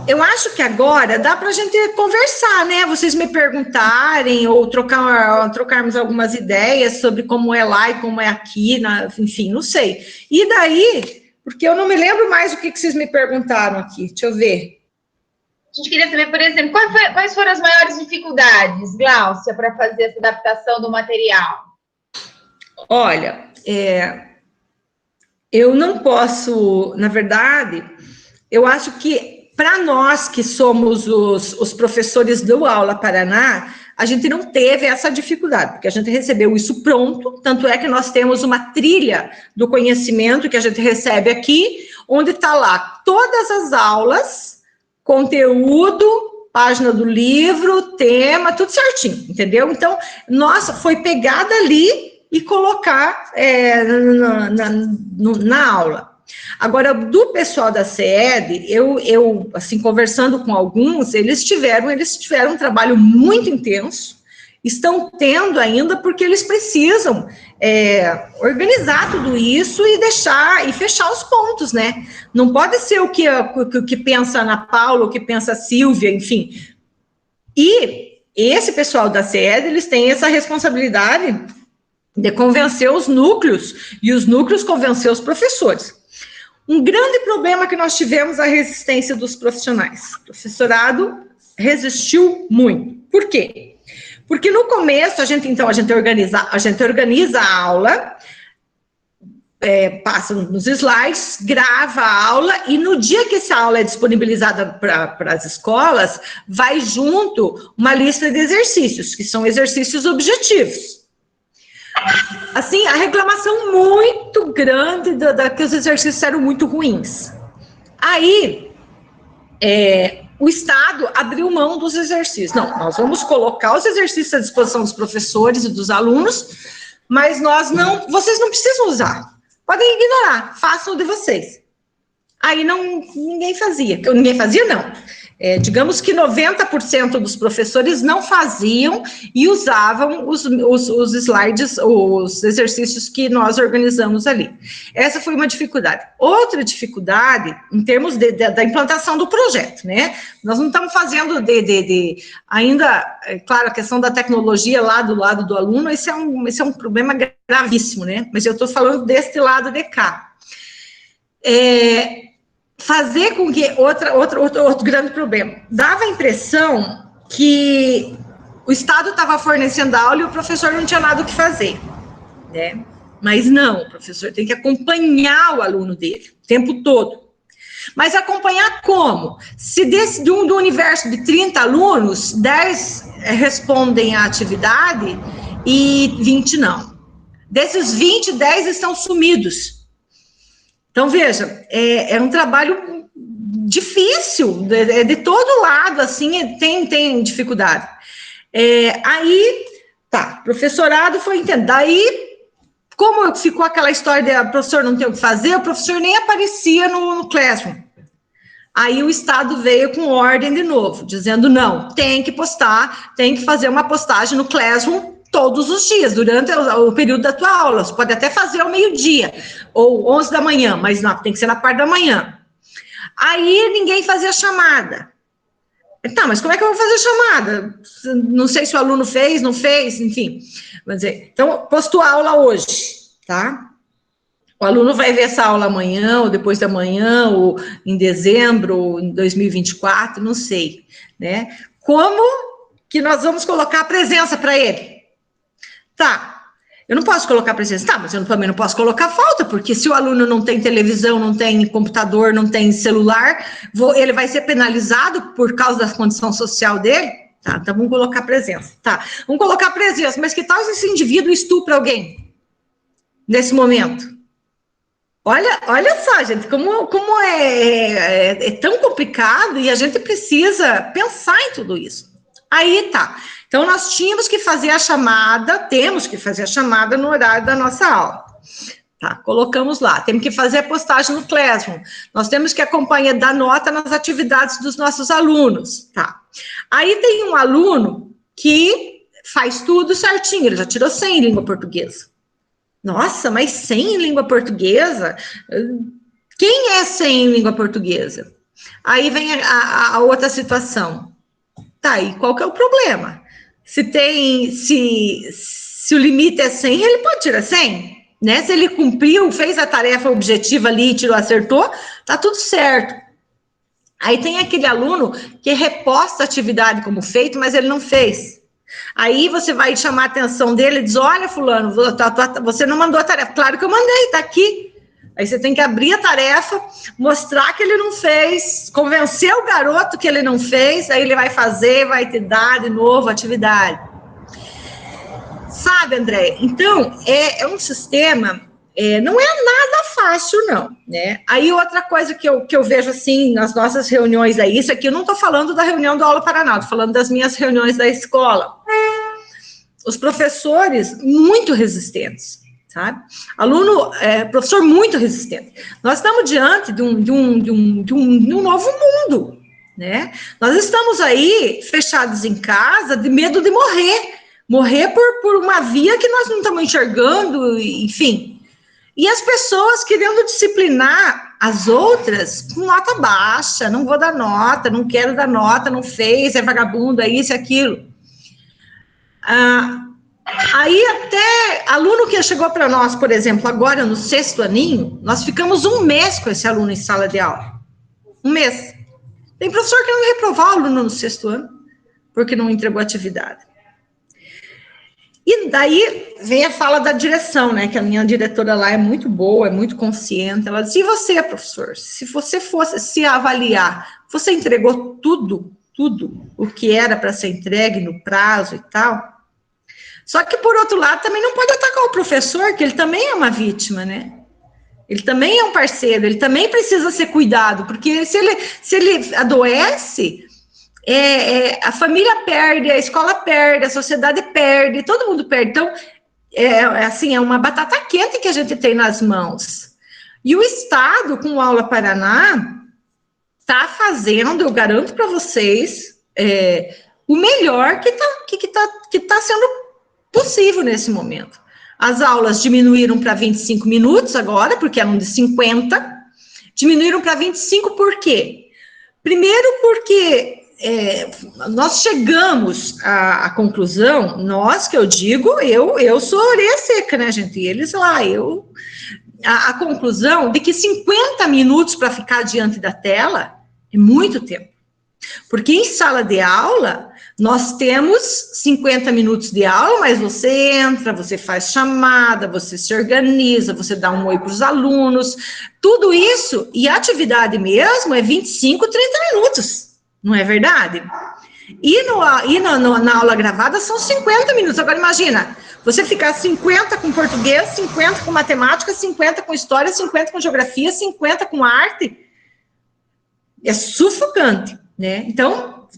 Eu acho que agora dá para a gente conversar, né? Vocês me perguntarem ou trocarmos algumas ideias sobre como é lá e como é aqui, enfim, não sei. E daí, porque eu não me lembro mais o que vocês me perguntaram aqui. Deixa eu ver. A gente queria saber, por exemplo, quais foram as maiores dificuldades, Gláucia, para fazer essa adaptação do material? Olha, eu não posso, na verdade, eu acho que para nós que somos os professores do Aula Paraná, a gente não teve essa dificuldade, porque a gente recebeu isso pronto, tanto é que nós temos uma trilha do conhecimento que a gente recebe aqui, onde está lá todas as aulas, conteúdo, página do livro, tema, tudo certinho, entendeu? Então, nossa, foi pegada ali e colocar na aula. Agora, do pessoal da CED, eu assim, conversando com alguns, eles tiveram um trabalho muito intenso, estão tendo ainda, porque eles precisam organizar tudo isso e fechar os pontos, né? Não pode ser o que pensa a Ana Paula, o que pensa a Silvia, enfim. E esse pessoal da CED, eles têm essa responsabilidade de convencer os núcleos, e os núcleos convencer os professores. Um grande problema que nós tivemos é a resistência dos profissionais. O professorado resistiu muito. Por quê? Porque no começo, a gente organiza a aula, passa nos slides, grava a aula, e no dia que essa aula é disponibilizada para as escolas, vai junto uma lista de exercícios, que são exercícios objetivos. Assim, a reclamação muito grande que os exercícios eram muito ruins. Aí, o Estado abriu mão dos exercícios. Não, nós vamos colocar os exercícios à disposição dos professores e dos alunos, mas vocês não precisam usar. Podem ignorar, façam o de vocês. Aí ninguém fazia. Ninguém fazia, não. Digamos que 90% dos professores não faziam e usavam os slides, os exercícios que nós organizamos ali. Essa foi uma dificuldade. Outra dificuldade, em termos da implantação do projeto, né? Nós não estamos fazendo ainda, claro, a questão da tecnologia lá do lado do aluno, esse é um problema gravíssimo, né? Mas eu estou falando deste lado de cá. Fazer com que outro grande problema. Dava a impressão que o Estado estava fornecendo a aula e o professor não tinha nada o que fazer, né? Mas não, o professor tem que acompanhar o aluno dele o tempo todo. Mas acompanhar como? Se do universo de 30 alunos, 10 respondem à atividade e 20 não. Desses 20, 10 estão sumidos. Então, veja, é um trabalho difícil, de todo lado, assim, tem dificuldade. Aí, professorado foi entendendo. Daí, como ficou aquela história de o professor não tem o que fazer, o professor nem aparecia no Classroom. Aí o Estado veio com ordem de novo, dizendo, não, tem que postar, tem que fazer uma postagem no Classroom todos os dias, durante o período da tua aula. Você pode até fazer ao meio-dia, ou 11 da manhã, mas não, tem que ser na parte da manhã. Aí ninguém fazia chamada. Tá, mas como é que eu vou fazer chamada? Não sei se o aluno fez, não fez, enfim. Vamos dizer, então, postou a aula hoje, tá? O aluno vai ver essa aula amanhã, ou depois da manhã, ou em dezembro, ou em 2024, não sei, né? Como que nós vamos colocar a presença para ele? Tá, eu não posso colocar presença. Tá, mas eu também não posso colocar falta, porque se o aluno não tem televisão, não tem computador, não tem celular, ele vai ser penalizado por causa da condição social dele? Tá, então vamos colocar presença. Tá, vamos colocar presença, mas que tal se esse indivíduo estupra alguém nesse momento? Olha só, gente, como é tão complicado e a gente precisa pensar em tudo isso. Aí tá. Então, nós temos que fazer a chamada no horário da nossa aula. Tá, colocamos lá, temos que fazer a postagem no Classroom, nós temos que acompanhar, dar nota nas atividades dos nossos alunos, tá? Aí tem um aluno que faz tudo certinho, ele já tirou 100 em língua portuguesa. Nossa, mas 100 em língua portuguesa? Quem é 100 em língua portuguesa? Aí vem a outra situação. Tá, e qual que é o problema? Se o limite é 100, ele pode tirar 100, né? Se ele cumpriu, fez a tarefa objetiva ali, tirou, acertou, tá tudo certo. Aí tem aquele aluno que reposta a atividade como feito, mas ele não fez. Aí você vai chamar a atenção dele e diz, olha, fulano, você não mandou a tarefa. Claro que eu mandei, tá aqui. Aí você tem que abrir a tarefa, mostrar que ele não fez, convencer o garoto que ele não fez, aí ele vai fazer, vai te dar de novo a atividade. Sabe, André? Então, é um sistema, não é nada fácil, não, né? Aí outra coisa que eu vejo, assim, nas nossas reuniões aí, isso aqui eu não estou falando da reunião do Aula Paraná, estou falando das minhas reuniões da escola. Os professores muito resistentes, sabe? Aluno, professor muito resistente. Nós estamos diante de um novo mundo, né? Nós estamos aí fechados em casa de medo de morrer por uma via que nós não estamos enxergando, enfim. E as pessoas querendo disciplinar as outras com nota baixa, não vou dar nota, não quero dar nota, não fez, é vagabundo, é isso, é aquilo. Aí até aluno que chegou para nós, por exemplo, agora no 6º aninho, nós ficamos 1 mês com esse aluno em sala de aula. 1 mês. Tem professor que não reprovar o aluno no 6º ano, porque não entregou atividade. E daí vem a fala da direção, né, que a minha diretora lá é muito boa, é muito consciente. Ela diz, e você, professor, se você fosse se avaliar, você entregou tudo o que era para ser entregue no prazo e tal? Só que, por outro lado, também não pode atacar o professor, que ele também é uma vítima, né? Ele também é um parceiro, ele também precisa ser cuidado, porque se ele adoece, a família perde, a escola perde, a sociedade perde, todo mundo perde. Então, assim, é uma batata quente que a gente tem nas mãos. E o Estado, com o Aula Paraná, está fazendo, eu garanto para vocês, o melhor que tá sendo possível nesse momento. As aulas diminuíram para 25 minutos agora, porque eram de 50, diminuíram para 25 por quê? Primeiro porque nós chegamos à conclusão, nós que eu digo, eu sou orelha seca, né, gente? E eles lá, a conclusão de que 50 minutos para ficar diante da tela é muito tempo. Porque em sala de aula, nós temos 50 minutos de aula, mas você entra, você faz chamada, você se organiza, você dá um oi para os alunos, tudo isso, e a atividade mesmo é 25, 30 minutos, não é verdade? E na aula gravada são 50 minutos. Agora imagina, você ficar 50 com português, 50 com matemática, 50 com história, 50 com geografia, 50 com arte, é sufocante, né? Então,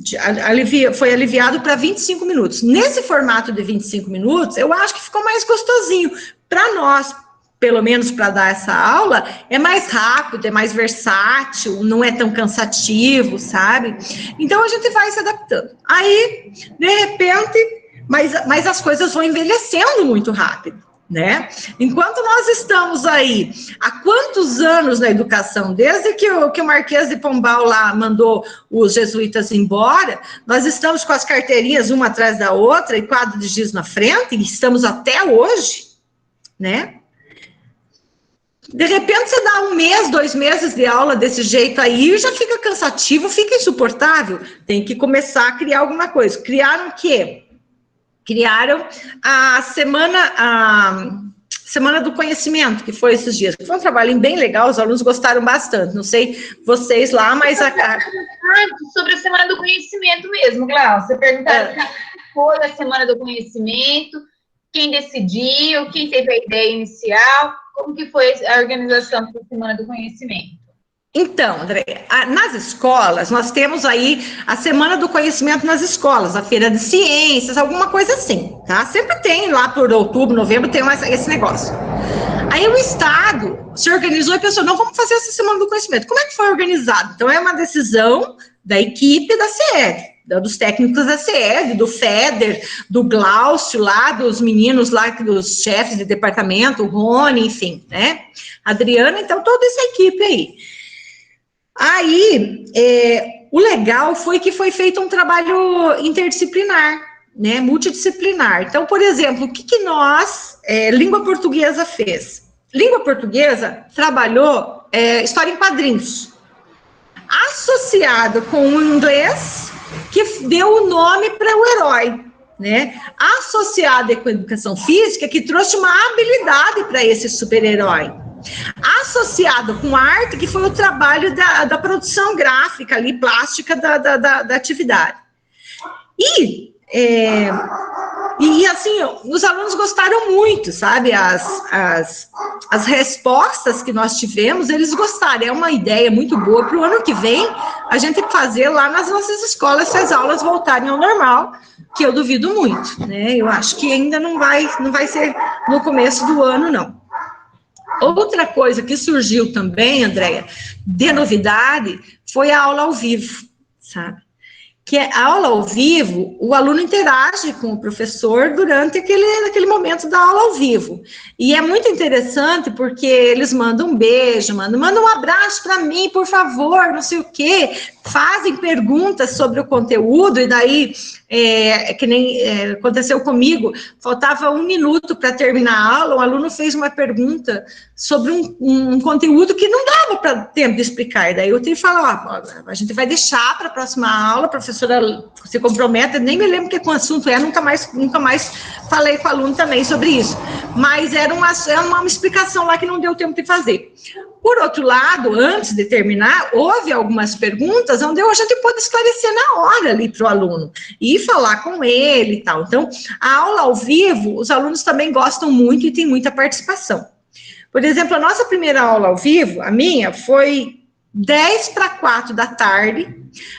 foi aliviado para 25 minutos. Nesse formato de 25 minutos, eu acho que ficou mais gostosinho. Para nós, pelo menos para dar essa aula, é mais rápido, é mais versátil, não é tão cansativo, sabe? Então, a gente vai se adaptando. Aí, de repente, mas as coisas vão envelhecendo muito rápido, né? Enquanto nós estamos aí, há quantos anos na educação, desde que o Marquês de Pombal lá mandou os jesuítas embora, nós estamos com as carteirinhas uma atrás da outra e quadro de giz na frente, e estamos até hoje, né? De repente você dá 1 mês, 2 meses de aula desse jeito aí, já fica cansativo, fica insuportável, tem que começar a criar alguma coisa. Criaram o quê? Criaram a Semana do Conhecimento, que foi esses dias. Foi um trabalho bem legal, os alunos gostaram bastante. Não sei vocês lá, mas... Sobre a Semana do Conhecimento mesmo, Glaucia. Você perguntaram o que foi a Semana do Conhecimento, quem decidiu, quem teve a ideia inicial, como que foi a organização da Semana do Conhecimento? Então, André, nas escolas, nós temos aí a Semana do Conhecimento nas escolas, a Feira de Ciências, alguma coisa assim, tá? Sempre tem lá por outubro, novembro, tem esse negócio. Aí o Estado se organizou e pensou, não, vamos fazer essa Semana do Conhecimento. Como é que foi organizado? Então, é uma decisão da equipe da CED, dos técnicos da CED, do FEDER, do Glaucio lá, dos meninos lá, dos chefes de departamento, o Rony, enfim, né? Adriana, então, toda essa equipe aí. Aí, o legal foi que foi feito um trabalho interdisciplinar, né, multidisciplinar. Então, por exemplo, o que nós, Língua Portuguesa, fez? Língua Portuguesa trabalhou história em quadrinhos, associado com o inglês, que deu o nome para o herói, né? Associado com a educação física, que trouxe uma habilidade para esse super-herói. Associado com a arte, que foi o trabalho da produção gráfica ali, plástica da atividade. E assim, os alunos gostaram muito, sabe? As respostas que nós tivemos, eles gostaram. É uma ideia muito boa para o ano que vem a gente fazer lá nas nossas escolas, se as aulas voltarem ao normal, que eu duvido muito, né? Eu acho que ainda não vai ser no começo do ano, não. Outra coisa que surgiu também, Andréia, de novidade, foi a aula ao vivo, sabe? Que a aula ao vivo, o aluno interage com o professor durante aquele momento da aula ao vivo. E é muito interessante porque eles mandam um beijo, mandam um abraço para mim, por favor, não sei o quê, fazem perguntas sobre o conteúdo, e daí, que nem aconteceu comigo, faltava 1 minuto para terminar a aula, o aluno fez uma pergunta sobre um conteúdo que não dava para tempo de explicar, e daí eu tenho que falar, a gente vai deixar para a próxima aula, a professora se compromete, nem me lembro que o assunto nunca mais falei com o aluno também sobre isso, mas era uma explicação lá que não deu tempo de fazer. Por outro lado, antes de terminar, houve algumas perguntas onde a gente pôde esclarecer na hora ali para o aluno e falar com ele e tal. Então, a aula ao vivo, os alunos também gostam muito e tem muita participação. Por exemplo, a nossa primeira aula ao vivo, a minha, foi 3:50 da tarde,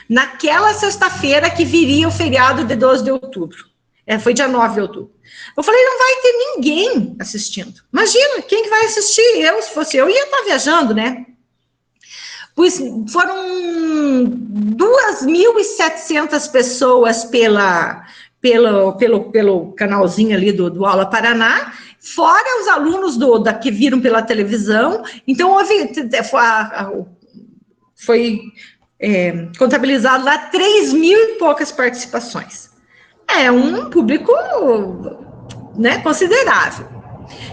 naquela sexta-feira que viria o feriado de 12 de outubro. Foi dia 9 de outubro. Eu falei, não vai ter ninguém assistindo. Imagina, quem que vai assistir? Se fosse eu, ia estar viajando, né? Pois foram 2.700 pessoas pelo canalzinho ali do Aula Paraná, fora os alunos que viram pela televisão. Então, foi contabilizado lá 3.000 e poucas participações. É um público, né, considerável.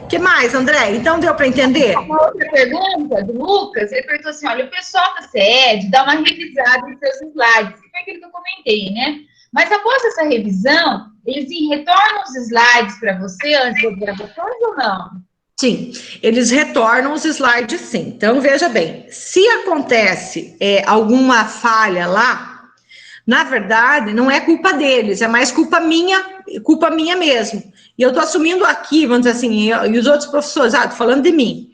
O que mais, André? Então, deu para entender? Uma outra pergunta do Lucas, ele perguntou assim, olha, o pessoal da CED dá uma revisada em seus slides, que foi aquilo que eu comentei, né? Mas após essa revisão, eles retornam os slides para você antes das gravações ou não? Sim, eles retornam os slides, sim. Então, veja bem, se acontece alguma falha lá, na verdade, não é culpa deles, é mais culpa minha mesmo. E eu estou assumindo aqui, vamos dizer assim, e os outros professores, estou falando de mim,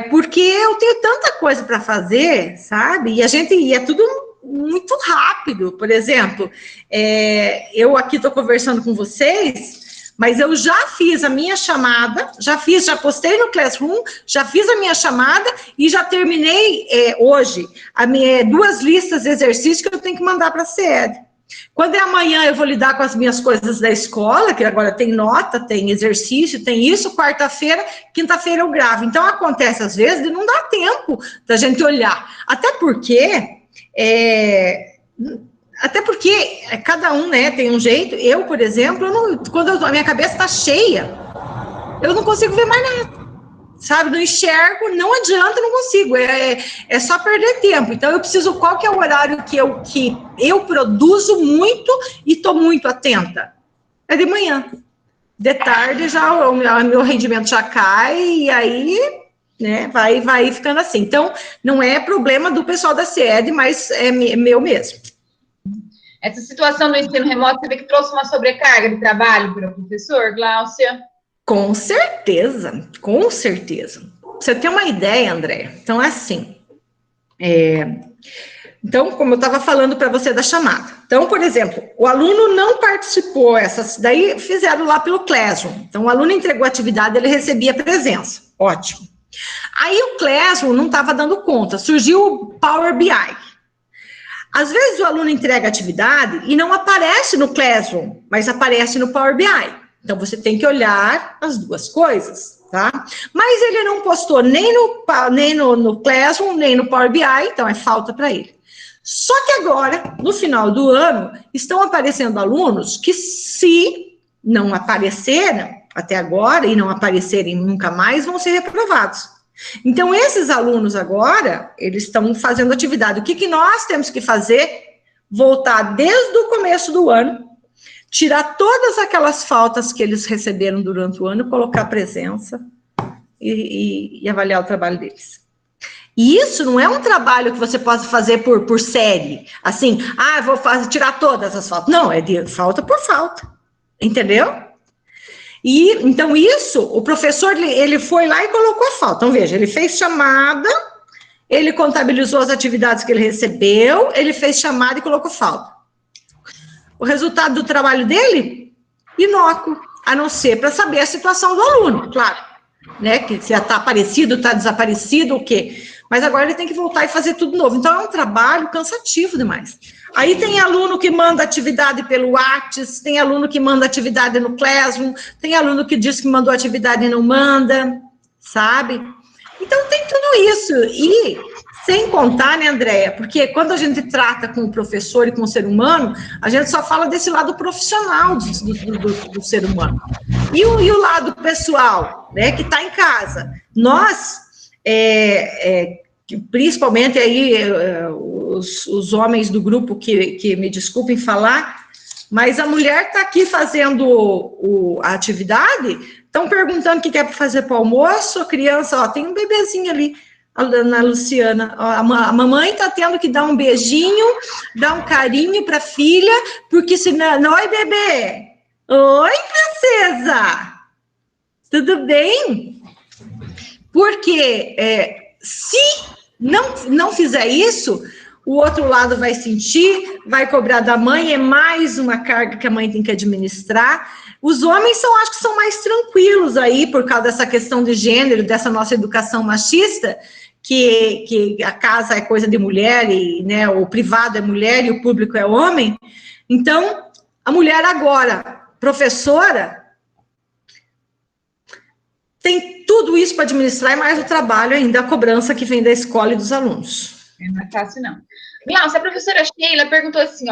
porque eu tenho tanta coisa para fazer, sabe? E é tudo muito rápido. Por exemplo, eu aqui estou conversando com vocês, mas eu já fiz a minha chamada, já postei no Classroom, já fiz a minha chamada e já terminei hoje 2 listas de exercícios que eu tenho que mandar para a CED. Quando é amanhã, eu vou lidar com as minhas coisas da escola, que agora tem nota, tem exercício, tem isso, quarta-feira, quinta-feira eu gravo. Então, acontece às vezes de não dar tempo da gente olhar. Até porque cada um, né, tem um jeito. Eu, por exemplo, quando a minha cabeça está cheia, eu não consigo ver mais nada, sabe? Não enxergo, não adianta, não consigo. É só perder tempo. Então, eu preciso, qual que é o horário que eu produzo muito e estou muito atenta? É de manhã. De tarde, já o meu rendimento já cai e aí, né, vai ficando assim. Então, não é problema do pessoal da CED, mas é meu mesmo. Essa situação do ensino remoto, você vê que trouxe uma sobrecarga de trabalho para o professor, Gláucia? Com certeza, com certeza. Você tem uma ideia, André? Então, é assim. Então, como eu estava falando para você da chamada. Então, por exemplo, o aluno não participou, daí fizeram lá pelo Classroom. Então, o aluno entregou a atividade, ele recebia presença. Ótimo. Aí o Classroom não estava dando conta, surgiu o Power BI. Às vezes o aluno entrega atividade e não aparece no Classroom, mas aparece no Power BI. Então, você tem que olhar as duas coisas, tá? Mas ele não postou nem no Classroom, nem no Power BI, então é falta para ele. Só que agora, no final do ano, estão aparecendo alunos que, se não apareceram até agora e não aparecerem nunca mais, vão ser reprovados. Então, esses alunos agora, eles estão fazendo atividade. O que nós temos que fazer? Voltar desde o começo do ano, tirar todas aquelas faltas que eles receberam durante o ano, colocar presença e avaliar o trabalho deles. E isso não é um trabalho que você possa fazer por série, assim, vou tirar todas as faltas. Não, é de falta por falta, entendeu? E, então, isso, o professor, ele foi lá e colocou a falta. Então, veja, ele fez chamada, ele contabilizou as atividades que ele recebeu, ele fez chamada e colocou falta. O resultado do trabalho dele? Inócuo, a não ser para saber a situação do aluno, claro, né, que se está aparecido, está desaparecido, o quê? Mas agora ele tem que voltar e fazer tudo novo. Então, é um trabalho cansativo demais. Aí tem aluno que manda atividade pelo Whats, tem aluno que manda atividade no Classroom, tem aluno que diz que mandou atividade e não manda, sabe? Então, tem tudo isso. E, sem contar, né, Andréia, porque quando a gente trata com o professor e com o ser humano, a gente só fala desse lado profissional do ser humano. E o lado pessoal, né, que está em casa. Nós, principalmente aí, os homens do grupo que me desculpem falar, mas a mulher está aqui fazendo a atividade, estão perguntando o que quer fazer para o almoço, a criança, tem um bebezinho ali, a Luciana, a mamãe está tendo que dar um beijinho, dar um carinho para a filha, porque senão, oi bebê, oi princesa, tudo bem? Porque se não fizer isso, o outro lado vai sentir, vai cobrar da mãe, é mais uma carga que a mãe tem que administrar. Os homens acho que são mais tranquilos aí, por causa dessa questão de gênero, dessa nossa educação machista, que a casa é coisa de mulher, e, né, o privado é mulher e o público é homem. Então, a mulher agora, professora, tem tudo isso para administrar e mais o trabalho ainda, a cobrança que vem da escola e dos alunos. Não é fácil, não. Glaucia, a professora Sheila perguntou assim,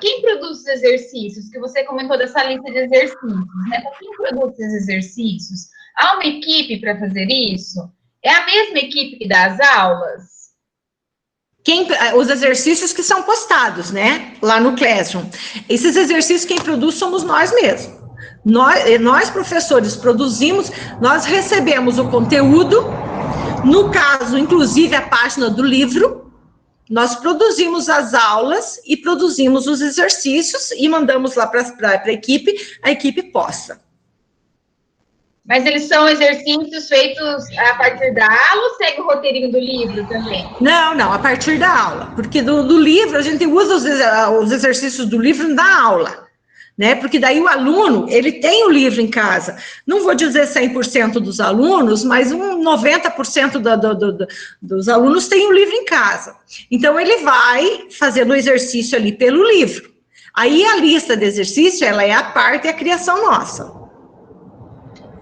quem produz os exercícios? Que você comentou dessa lista de exercícios, né? Quem produz esses exercícios? Há uma equipe para fazer isso? É a mesma equipe que dá as aulas? Os exercícios que são postados, né? Lá no Classroom. Esses exercícios quem produz somos nós mesmos. Nós, professores, produzimos, nós recebemos o conteúdo, no caso, inclusive, a página do livro, nós produzimos as aulas e produzimos os exercícios e mandamos lá para a equipe posta. Mas eles são exercícios feitos a partir da aula ou segue o roteirinho do livro também? Não, a partir da aula, porque do livro a gente usa os exercícios do livro na aula, né? Porque daí o aluno, ele tem o livro em casa. Não vou dizer 100% dos alunos, mas 90% dos alunos têm o livro em casa. Então, ele vai fazendo o exercício ali pelo livro. Aí, a lista de exercício, ela é a parte da criação nossa.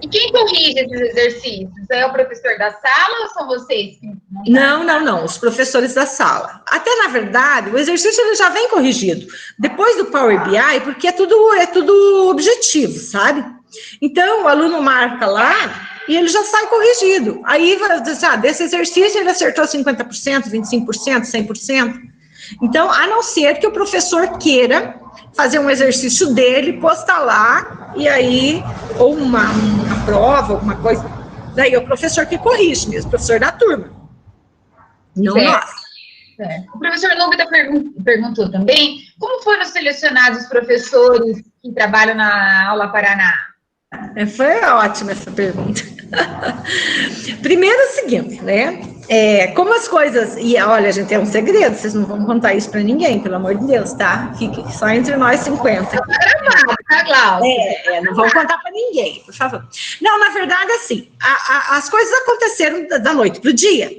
E quem corrige esses exercícios? É o professor da sala ou são vocês? Não, os professores da sala. Até, na verdade, o exercício ele já vem corrigido. Depois do Power BI, porque é tudo objetivo, sabe? Então, o aluno marca lá e ele já sai corrigido. Aí, vai dizer, desse exercício ele acertou 50%, 25%, 100%. Então, a não ser que o professor queira fazer um exercício dele, postar lá, e aí, ou uma prova, alguma coisa, daí é o professor que corrige mesmo, o professor da turma, não nós. O professor Núbida perguntou também, como foram selecionados os professores que trabalham na Aula Paraná? Foi ótima essa pergunta. Primeiro é o seguinte, né? Como as coisas... E olha, gente, é um segredo, vocês não vão contar isso para ninguém, pelo amor de Deus, tá? Fique só entre nós 50. Tá gravado, tá, pessoal. Não vamos contar para ninguém, por favor. Não, na verdade, assim, as coisas aconteceram da noite para o dia,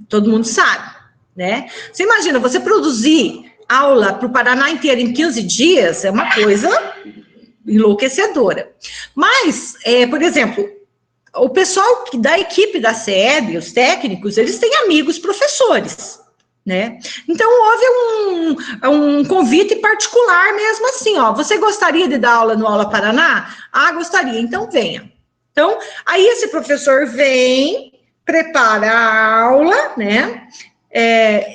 todo mundo sabe, né? Você imagina, você produzir aula para o Paraná inteiro em 15 dias é uma coisa enlouquecedora. Mas, por exemplo, o pessoal da equipe da SEB, os técnicos, eles têm amigos professores, né? Então, houve um convite particular mesmo assim, ó, você gostaria de dar aula no Aula Paraná? Ah, gostaria, então venha. Então, aí esse professor vem, prepara a aula, né?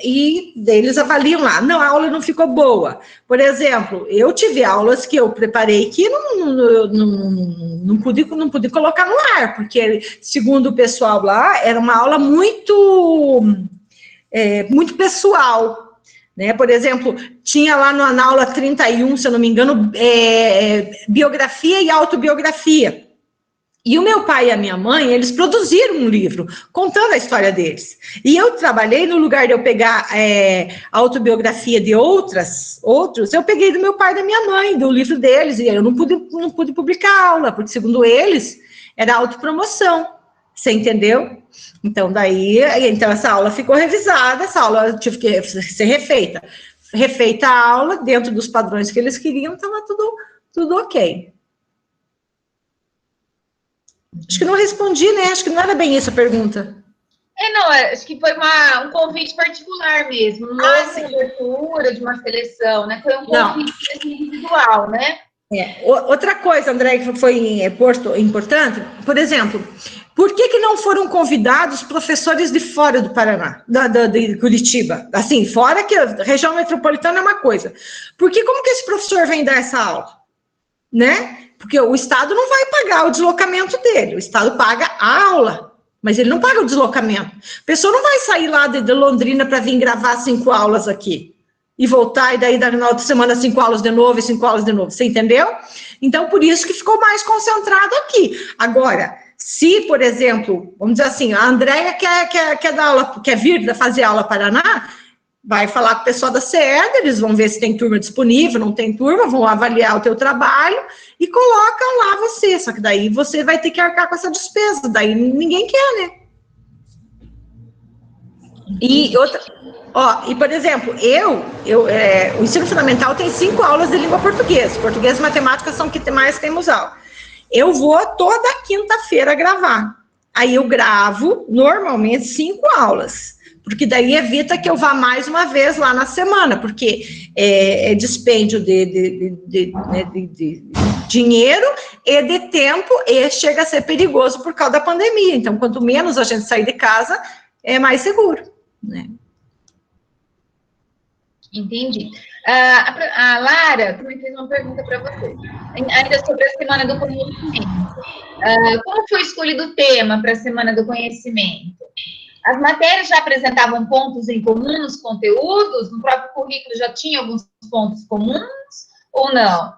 E eles avaliam lá. Não, a aula não ficou boa. Por exemplo, eu tive aulas que eu preparei que não pude colocar no ar, porque, segundo o pessoal lá, era uma aula muito pessoal, né? Por exemplo, tinha lá na aula 31, se eu não me engano, biografia e autobiografia. E o meu pai e a minha mãe, eles produziram um livro contando a história deles. E eu trabalhei, no lugar de eu pegar a autobiografia de outros, eu peguei do meu pai e da minha mãe, do livro deles, e eu não pude publicar aula, porque, segundo eles, era autopromoção. Você entendeu? Então, então essa aula ficou revisada, essa aula tive que ser refeita. Refeita a aula, dentro dos padrões que eles queriam, estava tudo ok. Acho que não respondi, né? Acho que não era bem isso a pergunta. Não, acho que foi um convite particular mesmo, não houve uma abertura de uma seleção, né? Foi um convite individual, né? Outra coisa, André, que foi importante, por exemplo, por que não foram convidados professores de fora do Paraná, de Curitiba? Assim, fora que a região metropolitana é uma coisa. Porque como que esse professor vem dar essa aula? Né? Porque o Estado não vai pagar o deslocamento dele, o Estado paga a aula, mas ele não paga o deslocamento. A pessoa não vai sair lá de Londrina para vir gravar 5 aulas aqui e voltar, e daí na outra semana 5 aulas de novo e 5 aulas de novo, você entendeu? Então, por isso que ficou mais concentrado aqui. Agora, se, por exemplo, vamos dizer assim, a Andréia quer dar aula, quer vir fazer aula Paraná, vai falar com o pessoal da CED, eles vão ver se tem turma disponível, não tem turma, vão avaliar o teu trabalho e colocam lá você, só que daí você vai ter que arcar com essa despesa, daí ninguém quer, né? E por exemplo, o ensino fundamental tem 5 aulas de língua portuguesa, português e matemática são que mais temos aula. Eu vou toda quinta-feira gravar, aí eu gravo normalmente 5 aulas, porque daí evita que eu vá mais uma vez lá na semana, porque é dispêndio de dinheiro e de tempo, e chega a ser perigoso por causa da pandemia. Então, quanto menos a gente sair de casa, é mais seguro, né? Entendi. A Lara também fez uma pergunta para você, ainda sobre a Semana do Conhecimento. Como foi escolhido o tema para a Semana do Conhecimento? As matérias já apresentavam pontos em comum nos conteúdos? No próprio currículo já tinha alguns pontos comuns ou não?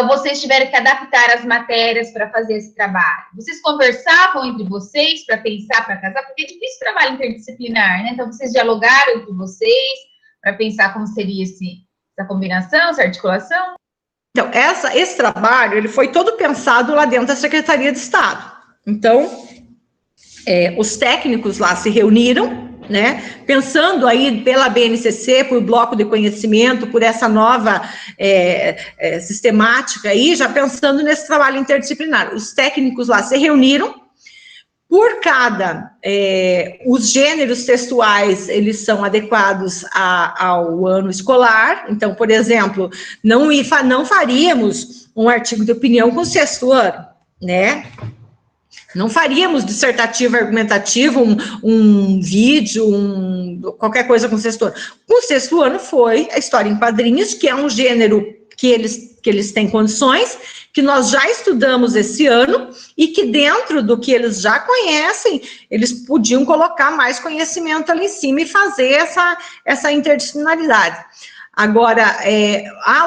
Vocês tiveram que adaptar as matérias para fazer esse trabalho? Vocês conversavam entre vocês para pensar, para casar? Porque é difícil trabalho interdisciplinar, né? Então, vocês dialogaram entre vocês para pensar como seria essa combinação, essa articulação? Então, esse trabalho, ele foi todo pensado lá dentro da Secretaria de Estado. Então, os técnicos lá se reuniram, né, pensando aí pela BNCC, por bloco de conhecimento, por essa nova sistemática aí, já pensando nesse trabalho interdisciplinar. Os técnicos lá se reuniram, por os gêneros textuais, eles são adequados ao ano escolar. Então, por exemplo, não faríamos um artigo de opinião com o 6º ano, né? Não faríamos dissertativo, argumentativo, um vídeo, qualquer coisa com o 6º ano. O 6º ano foi a história em quadrinhos, que é um gênero que eles têm condições, que nós já estudamos esse ano, e que dentro do que eles já conhecem, eles podiam colocar mais conhecimento ali em cima e fazer essa interdisciplinaridade. Agora,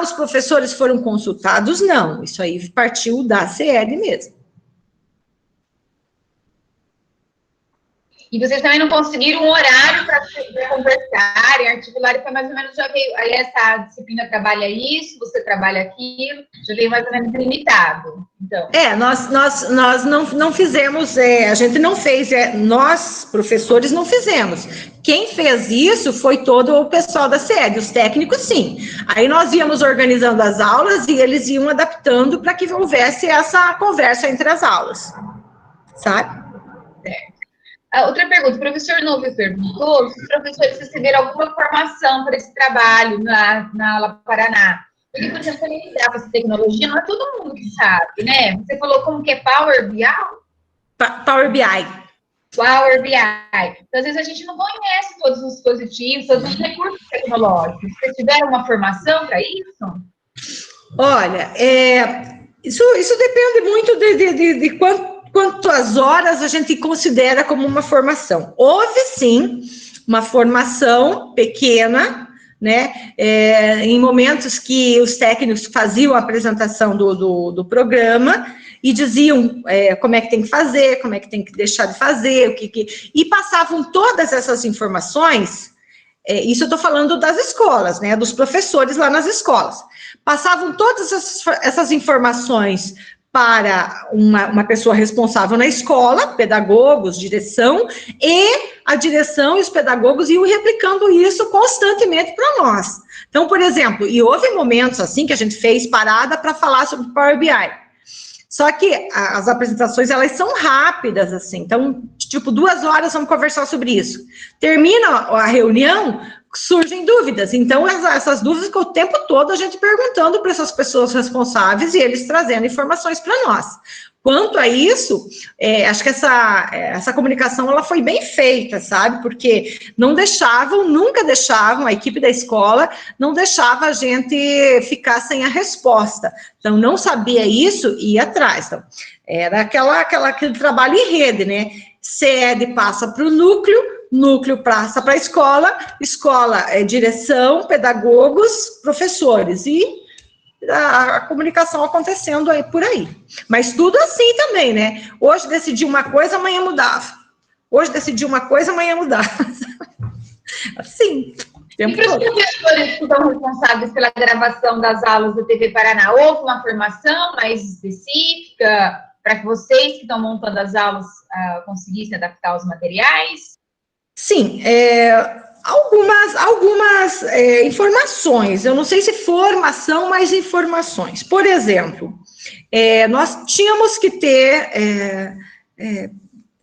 os professores foram consultados? Não, isso aí partiu da CL mesmo. E vocês também não conseguiram um horário para conversarem, articularem, foi mais ou menos, já veio, aí essa disciplina trabalha isso, você trabalha aquilo, já veio mais ou menos limitado. Então. Nós não fizemos, a gente não fez, nós, professores, não fizemos. Quem fez isso foi todo o pessoal da sede, os técnicos, sim. Aí nós íamos organizando as aulas e eles iam adaptando para que houvesse essa conversa entre as aulas, sabe? Outra pergunta, o professor Novo perguntou se os professores receberam alguma formação para esse trabalho na Aula Paraná. Porque, por exemplo, quando ele dá essa tecnologia, não é todo mundo que sabe, né? Você falou como que é Power BI? Power BI. Power BI. Então, às vezes, a gente não conhece todos os dispositivos, todos os recursos tecnológicos. Vocês tiveram uma formação para isso? Olha, isso depende muito de quantas horas a gente considera como uma formação. Houve, sim, uma formação pequena, né, em momentos que os técnicos faziam a apresentação do programa e diziam como é que tem que fazer, como é que tem que deixar de fazer, e passavam todas essas informações, isso eu estou falando das escolas, né, dos professores lá nas escolas, passavam todas essas informações para uma pessoa responsável na escola, pedagogos, direção, e a direção e os pedagogos iam replicando isso constantemente para nós. Então, por exemplo, e houve momentos assim que a gente fez parada para falar sobre Power BI. Só que as apresentações, elas são rápidas, assim, então, tipo, 2 horas vamos conversar sobre isso. Termina a reunião, surgem dúvidas, então essas dúvidas que o tempo todo a gente perguntando para essas pessoas responsáveis e eles trazendo informações para nós. Quanto a isso, acho que essa comunicação ela foi bem feita, sabe? Porque nunca deixavam, a equipe da escola não deixava a gente ficar sem a resposta. Então, não sabia isso, ia atrás. Então, era aquele trabalho em rede, né? Sede passa para o núcleo passa para a escola é direção, pedagogos, professores, e a comunicação acontecendo aí por aí. Mas tudo assim também, né? Hoje decidi uma coisa, amanhã mudava. Hoje decidi uma coisa, amanhã mudava. Assim, e para os professores que estão responsáveis pela gravação das aulas da TV Paraná, houve uma formação mais específica para que vocês que estão montando as aulas conseguissem adaptar os materiais? Sim, algumas informações, eu não sei se formação, mas informações. Por exemplo, nós tínhamos que ter,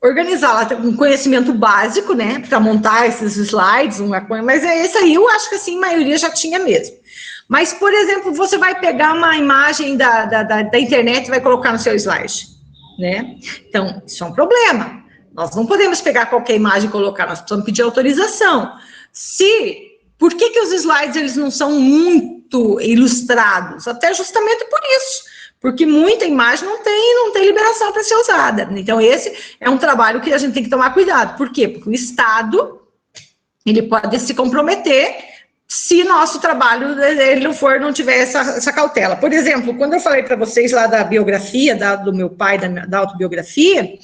organizar lá um conhecimento básico, né, para montar esses slides, mas esse aí eu acho que assim, a maioria já tinha mesmo. Mas, por exemplo, você vai pegar uma imagem da internet e vai colocar no seu slide, né? Então, isso é um problema. Nós não podemos pegar qualquer imagem e colocar, nós precisamos pedir autorização. Por que os slides eles não são muito ilustrados? Até justamente por isso, porque muita imagem não tem liberação para ser usada. Então, esse é um trabalho que a gente tem que tomar cuidado. Por quê? Porque o Estado, ele pode se comprometer se nosso trabalho ele não tiver essa cautela. Por exemplo, quando eu falei para vocês lá da biografia, do meu pai, da autobiografia,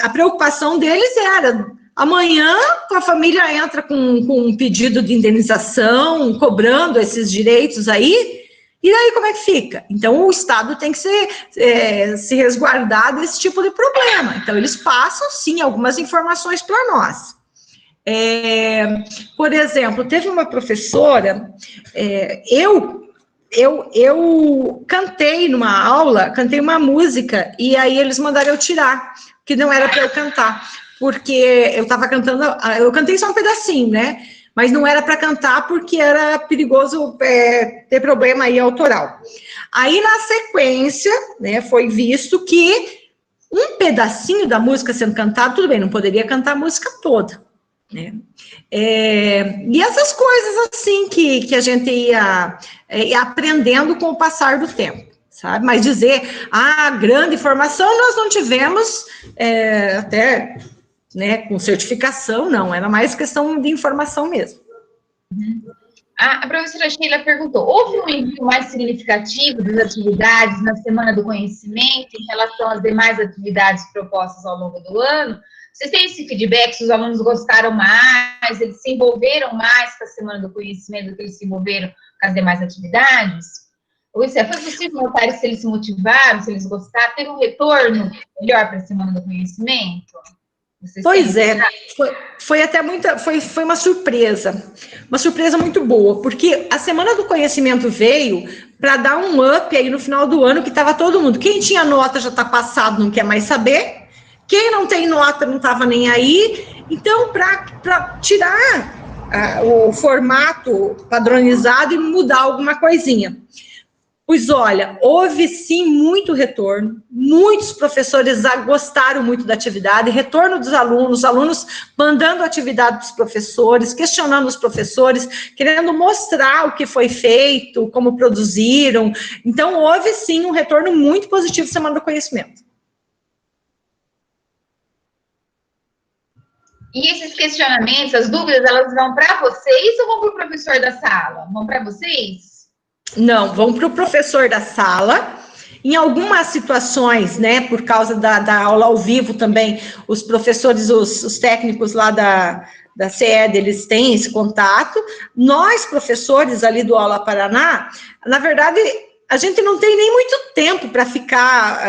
a preocupação deles era, amanhã a família entra com um pedido de indenização, cobrando esses direitos aí, e aí como é que fica? Então, o Estado tem que se resguardar desse tipo de problema. Então, eles passam, sim, algumas informações para nós. Por exemplo, teve uma professora, eu cantei numa aula, cantei uma música, e aí eles mandaram eu tirar, que não era para eu cantar, porque eu estava cantando, eu cantei só um pedacinho, né? Mas não era para cantar porque era perigoso ter problema aí autoral. Aí, na sequência, né, foi visto que um pedacinho da música sendo cantado, tudo bem, não poderia cantar a música toda, né? E essas coisas assim que a gente ia aprendendo com o passar do tempo, sabe? Mas dizer, grande formação nós não tivemos, até, né, com certificação, não, era mais questão de informação mesmo. A professora Sheila perguntou, houve um envio mais significativo das atividades na Semana do Conhecimento em relação às demais atividades propostas ao longo do ano? Vocês têm esse feedback, se os alunos gostaram mais, eles se envolveram mais com a Semana do Conhecimento do que eles se envolveram com as demais atividades? Ou isso foi possível notar se eles se motivaram, se eles gostaram? Teve um retorno melhor para a Semana do Conhecimento? Pois é, foi até foi uma surpresa muito boa, porque a Semana do Conhecimento veio para dar um up aí no final do ano, que estava todo mundo, quem tinha nota já está passado, não quer mais saber, quem não tem nota não estava nem aí, então para tirar o formato padronizado e mudar alguma coisinha. Pois olha, houve sim muito retorno, muitos professores gostaram muito da atividade, retorno dos alunos, alunos mandando atividade para os professores, questionando os professores, querendo mostrar o que foi feito, como produziram. Então, houve sim um retorno muito positivo da Semana do Conhecimento. E esses questionamentos, as dúvidas, elas vão para vocês ou vão para o professor da sala? Vão para vocês? Não, vão para o professor da sala. Em algumas situações, né, por causa da aula ao vivo também, os professores, os técnicos lá da CED, eles têm esse contato. Nós, professores ali do Aula Paraná, na verdade, a gente não tem nem muito tempo para ficar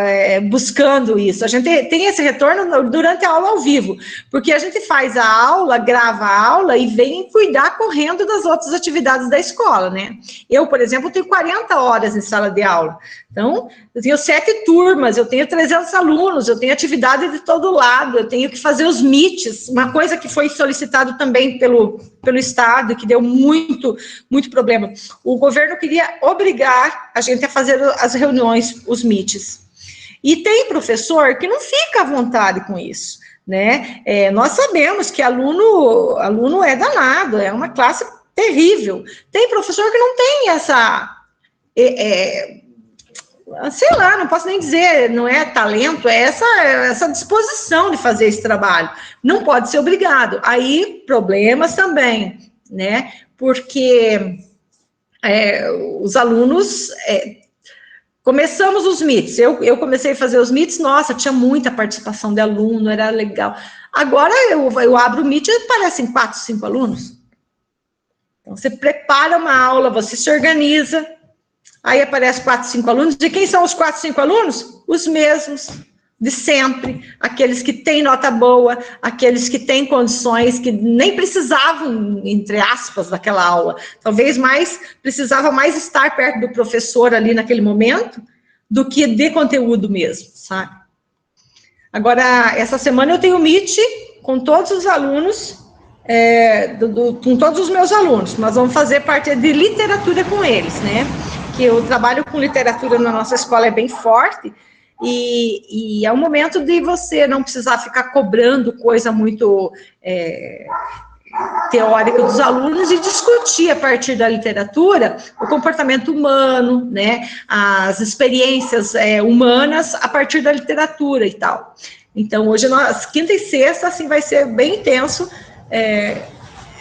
buscando isso. A gente tem esse retorno durante a aula ao vivo, porque a gente faz a aula, grava a aula e vem cuidar correndo das outras atividades da escola, né? Eu, por exemplo, tenho 40 horas em sala de aula. Então, eu tenho 7 turmas, eu tenho 300 alunos, eu tenho atividade de todo lado, eu tenho que fazer os meets, uma coisa que foi solicitado também pelo Estado, que deu muito problema. O governo queria obrigar a gente a fazer as reuniões, os meets. E tem professor que não fica à vontade com isso, né? Nós sabemos que aluno é danado, é uma classe terrível. Tem professor que não tem essa... sei lá, não posso nem dizer, não é talento, é essa disposição de fazer esse trabalho. Não pode ser obrigado. Aí, problemas também, né? Porque os alunos... começamos os meets, eu comecei a fazer os meets, nossa, tinha muita participação de aluno, era legal. Agora eu abro o meet e aparecem 4, 5 alunos. Então, você prepara uma aula, você se organiza... Aí aparece 4, 5 alunos. De quem são os 4, 5 alunos? Os mesmos, de sempre. Aqueles que têm nota boa, aqueles que têm condições, que nem precisavam, entre aspas, daquela aula. Talvez precisava mais estar perto do professor ali naquele momento, do que de conteúdo mesmo, sabe? Agora, essa semana eu tenho Meet com todos os alunos, com todos os meus alunos. Nós vamos fazer parte de literatura com eles, né? Que o trabalho com literatura na nossa escola é bem forte, e é um momento de você não precisar ficar cobrando coisa muito teórica dos alunos e discutir a partir da literatura o comportamento humano, né, as experiências humanas a partir da literatura e tal. Então, hoje, quinta e sexta, assim, vai ser bem intenso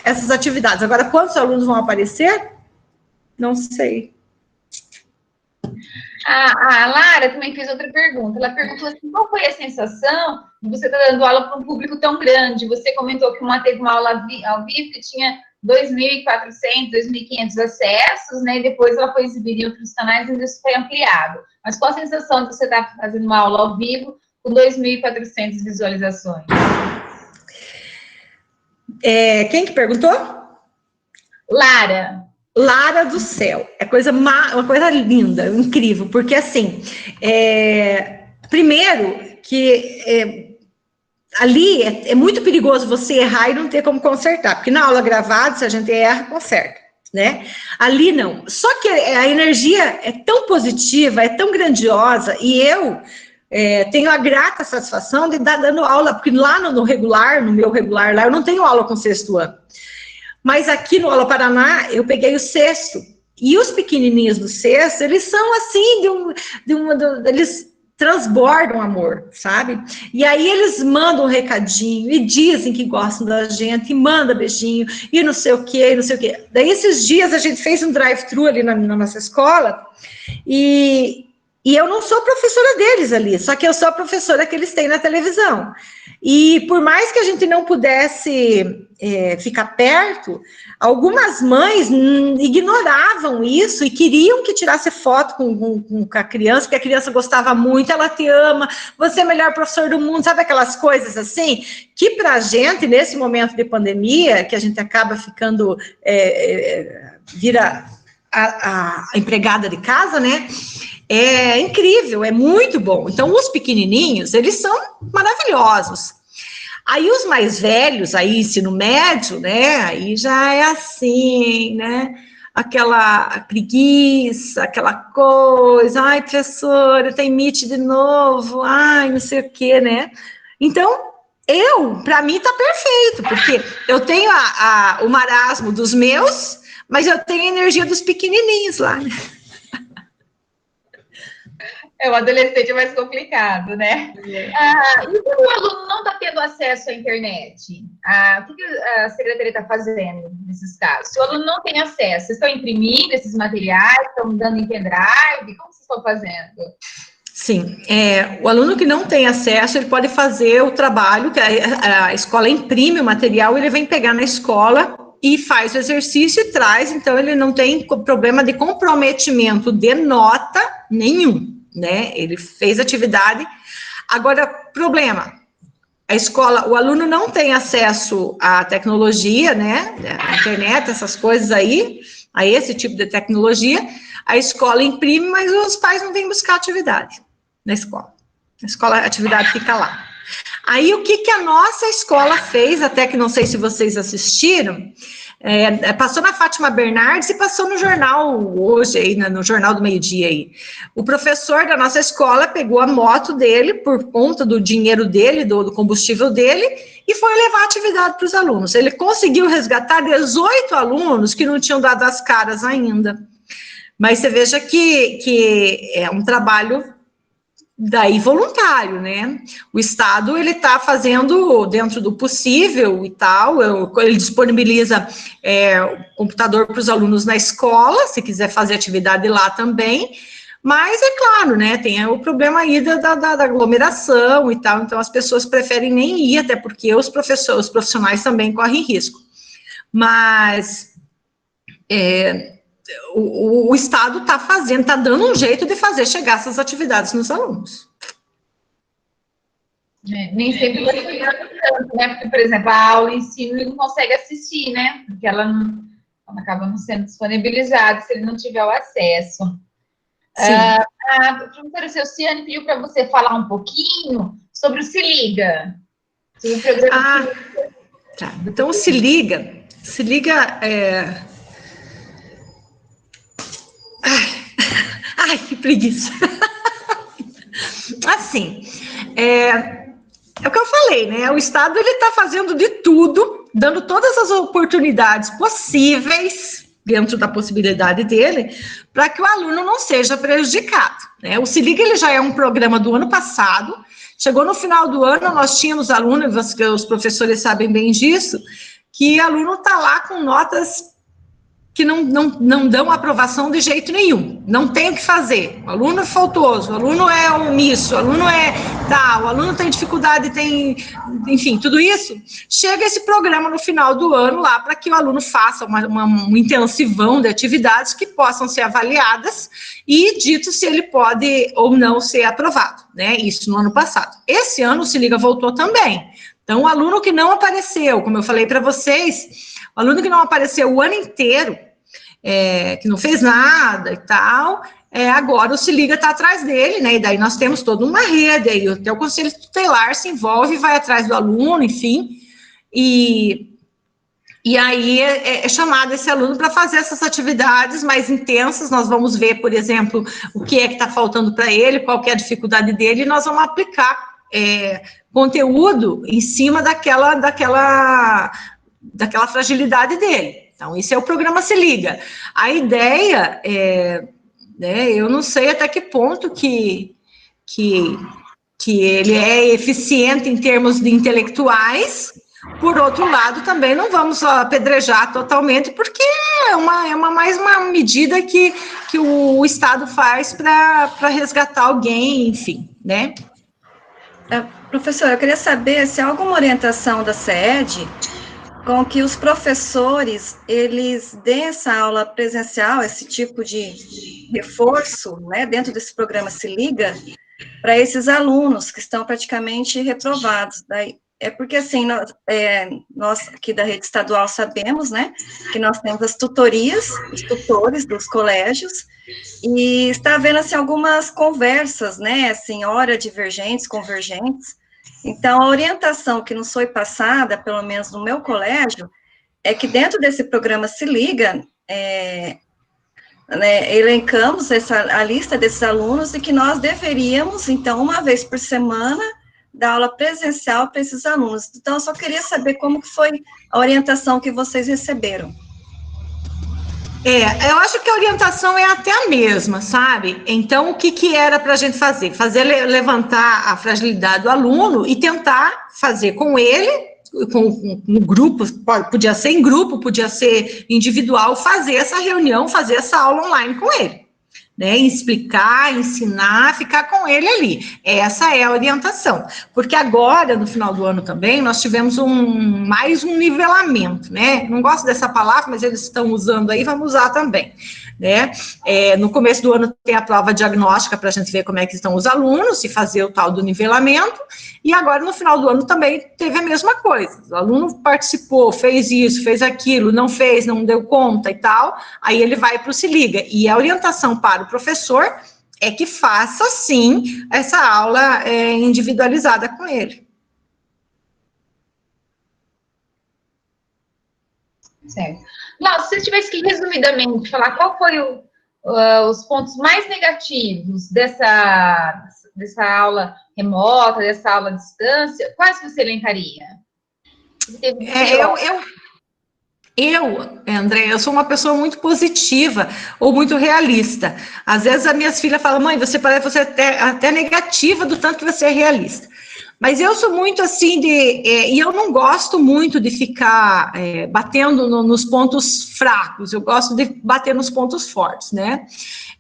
essas atividades. Agora, quantos alunos vão aparecer? Não sei. A Lara também fez outra pergunta. Ela perguntou assim, qual foi a sensação de você estar dando aula para um público tão grande? Você comentou que teve uma aula ao vivo que tinha 2.400, 2.500 acessos, né? E depois ela foi exibir em outros canais e isso foi ampliado. Mas qual a sensação de você estar fazendo uma aula ao vivo com 2.400 visualizações? Quem que perguntou? Lara do céu, uma coisa linda, incrível, porque assim, primeiro que ali é muito perigoso você errar e não ter como consertar, porque na aula gravada, se a gente erra, conserta, né? Ali não, só que a energia é tão positiva, é tão grandiosa, e eu tenho a grata satisfação de estar dando aula, porque lá no meu regular lá, eu não tenho aula com 6º ano. Mas aqui no Aula Paraná, eu peguei o 6º. E os pequenininhos do 6º, eles são assim, eles transbordam amor, sabe? E aí eles mandam um recadinho, e dizem que gostam da gente, e mandam beijinho, e não sei o quê, e não sei o quê. Daí, esses dias, a gente fez um drive-thru ali na nossa escola, e eu não sou professora deles ali, só que eu sou a professora que eles têm na televisão. E por mais que a gente não pudesse ficar perto, algumas mães ignoravam isso e queriam que tirasse foto com a criança, porque a criança gostava muito, ela te ama, você é o melhor professor do mundo, sabe aquelas coisas assim, que para a gente, nesse momento de pandemia, que a gente acaba ficando, vira a empregada de casa, né? É incrível, é muito bom. Então, os pequenininhos, eles são maravilhosos. Aí, os mais velhos, aí, ensino médio, né? Aí já é assim, né? Aquela preguiça, aquela coisa. Ai, professora, tem Meet de novo. Ai, não sei o quê, né? Então, para mim, tá perfeito, porque eu tenho o marasmo dos meus, mas eu tenho a energia dos pequenininhos lá, né? O adolescente é mais complicado, né? E quando o aluno não está tendo acesso à internet? O que a secretaria está fazendo nesses casos? Se o aluno não tem acesso, vocês estão imprimindo esses materiais, estão dando em pendrive? Como vocês estão fazendo? Sim, o aluno que não tem acesso, ele pode fazer o trabalho, que a escola imprime o material, ele vem pegar na escola e faz o exercício e traz, então ele não tem problema de comprometimento de nota nenhum, né? Ele fez atividade. Agora, problema, a escola, o aluno não tem acesso à tecnologia, né? A internet, essas coisas aí, a esse tipo de tecnologia, a escola imprime, mas os pais não vêm buscar atividade na escola. A escola, a atividade fica lá. Aí, o que a nossa escola fez, até que não sei se vocês assistiram, passou na Fátima Bernardes e passou no jornal hoje, aí, no Jornal do Meio-Dia. Aí. O professor da nossa escola pegou a moto dele, por conta do dinheiro dele, do combustível dele, e foi levar atividade para os alunos. Ele conseguiu resgatar 18 alunos que não tinham dado as caras ainda. Mas você veja que é um trabalho daí voluntário, né? O Estado, ele está fazendo dentro do possível e tal, ele disponibiliza o computador para os alunos na escola, se quiser fazer atividade lá também, mas é claro, né, tem o problema aí da aglomeração e tal, então as pessoas preferem nem ir, até porque os profissionais também correm risco. Mas o Estado está dando um jeito de fazer chegar essas atividades nos alunos. Nem sempre vai chegar tanto, né? Porque, por exemplo, a aula em si ele não consegue assistir, né? Porque ela acaba não sendo disponibilizada se ele não tiver o acesso. A professora Celciane pediu para você falar um pouquinho sobre o Se Liga. Sobre o programa tá. Então, o Se Liga Ai, que preguiça. Assim, o que eu falei, né? O Estado, ele está fazendo de tudo, dando todas as oportunidades possíveis, dentro da possibilidade dele, para que o aluno não seja prejudicado, né? O Se Liga, ele já é um programa do ano passado, chegou no final do ano, nós tínhamos alunos, os professores sabem bem disso, que aluno está lá com notas que não dão aprovação de jeito nenhum, não tem o que fazer, o aluno é faltoso, o aluno é omisso, o aluno o aluno tem dificuldade, enfim, tudo isso, chega esse programa no final do ano lá, para que o aluno faça um intensivão de atividades que possam ser avaliadas e dito se ele pode ou não ser aprovado, né, isso no ano passado. Esse ano o Se Liga voltou também, então o aluno que não apareceu, como eu falei para vocês, o aluno que não apareceu o ano inteiro, que não fez nada e tal, agora o Se Liga está atrás dele, né, e daí nós temos toda uma rede, aí até o Conselho Tutelar se envolve e vai atrás do aluno, enfim, e aí é chamado esse aluno para fazer essas atividades mais intensas, nós vamos ver, por exemplo, o que é que está faltando para ele, qual que é a dificuldade dele, e nós vamos aplicar conteúdo em cima daquela fragilidade dele. Então, esse é o programa Se Liga. A ideia né, eu não sei até que ponto que ele é eficiente em termos de intelectuais, por outro lado, também não vamos apedrejar totalmente, porque é mais uma medida que o Estado faz para resgatar alguém, enfim, né? Professor, eu queria saber se há alguma orientação da CED com que os professores, eles deem essa aula presencial, esse tipo de reforço, né, dentro desse programa Se Liga, para esses alunos que estão praticamente reprovados. Daí, é porque, assim, nós aqui da rede estadual sabemos, né, que nós temos as tutorias, os tutores dos colégios, e está havendo, assim, algumas conversas, né, assim, hora divergentes, convergentes. Então, a orientação que nos foi passada, pelo menos no meu colégio, é que dentro desse programa Se Liga, né, elencamos a lista desses alunos e que nós deveríamos, então, uma vez por semana, dar aula presencial para esses alunos. Então, eu só queria saber como que foi a orientação que vocês receberam. Eu acho que a orientação é até a mesma, sabe? Então, o que era para a gente fazer? Levantar a fragilidade do aluno e tentar fazer com ele, no grupo, podia ser em grupo, podia ser individual, fazer essa reunião, fazer essa aula online com ele. Né, explicar, ensinar, ficar com ele ali. Essa é a orientação. Porque agora, no final do ano também, nós tivemos mais um nivelamento, né? Não gosto dessa palavra, mas eles estão usando aí, vamos usar também. Né? No começo do ano tem a prova diagnóstica para a gente ver como é que estão os alunos e fazer o tal do nivelamento, e agora no final do ano também teve a mesma coisa, o aluno participou, fez isso, fez aquilo, não fez, não deu conta e tal, aí ele vai para o Se Liga, e a orientação para o professor é que faça sim essa aula individualizada com ele. Certo. Não, se você tivesse que, resumidamente, falar qual foi os pontos mais negativos dessa aula remota, dessa aula à distância, quais você elencaria? André, eu sou uma pessoa muito positiva ou muito realista. Às vezes as minhas filhas falam, mãe, você parece até negativa do tanto que você é realista. Mas eu sou muito assim e eu não gosto muito de ficar batendo nos pontos fracos, eu gosto de bater nos pontos fortes, né?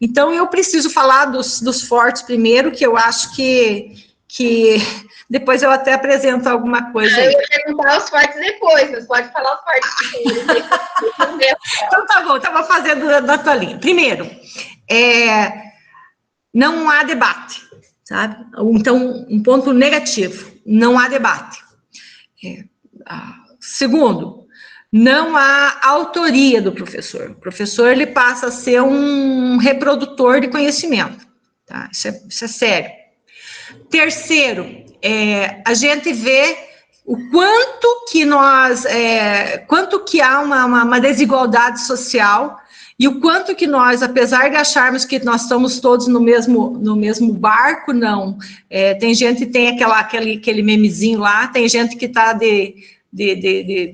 Então, eu preciso falar dos fortes primeiro, que eu acho que depois eu até apresento alguma coisa aí. Eu ia perguntar os fortes depois, mas pode falar os fortes primeiro. Então, tá bom, estava fazendo da tua linha. Primeiro, não há debate. Sabe? Então, um ponto negativo, não há debate. Segundo, não há autoria do professor. O professor ele passa a ser um reprodutor de conhecimento. Tá? Isso é sério. Terceiro, a gente vê o quanto que há uma desigualdade social e o quanto que nós, apesar de acharmos que nós estamos todos no mesmo barco, não. Tem gente que tem aquele memezinho lá, tem gente que está de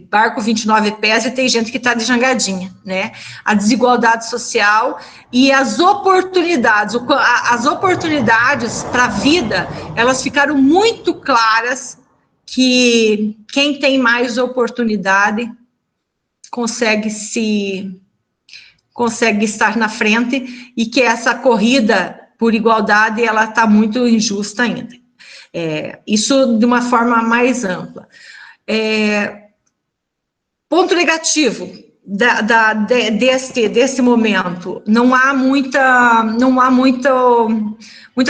barco 29 pés e tem gente que está de jangadinha, né? A desigualdade social e as oportunidades para a vida, elas ficaram muito claras que quem tem mais oportunidade consegue estar na frente e que essa corrida por igualdade, ela está muito injusta ainda. Isso de uma forma mais ampla. Ponto negativo desse momento, não há muita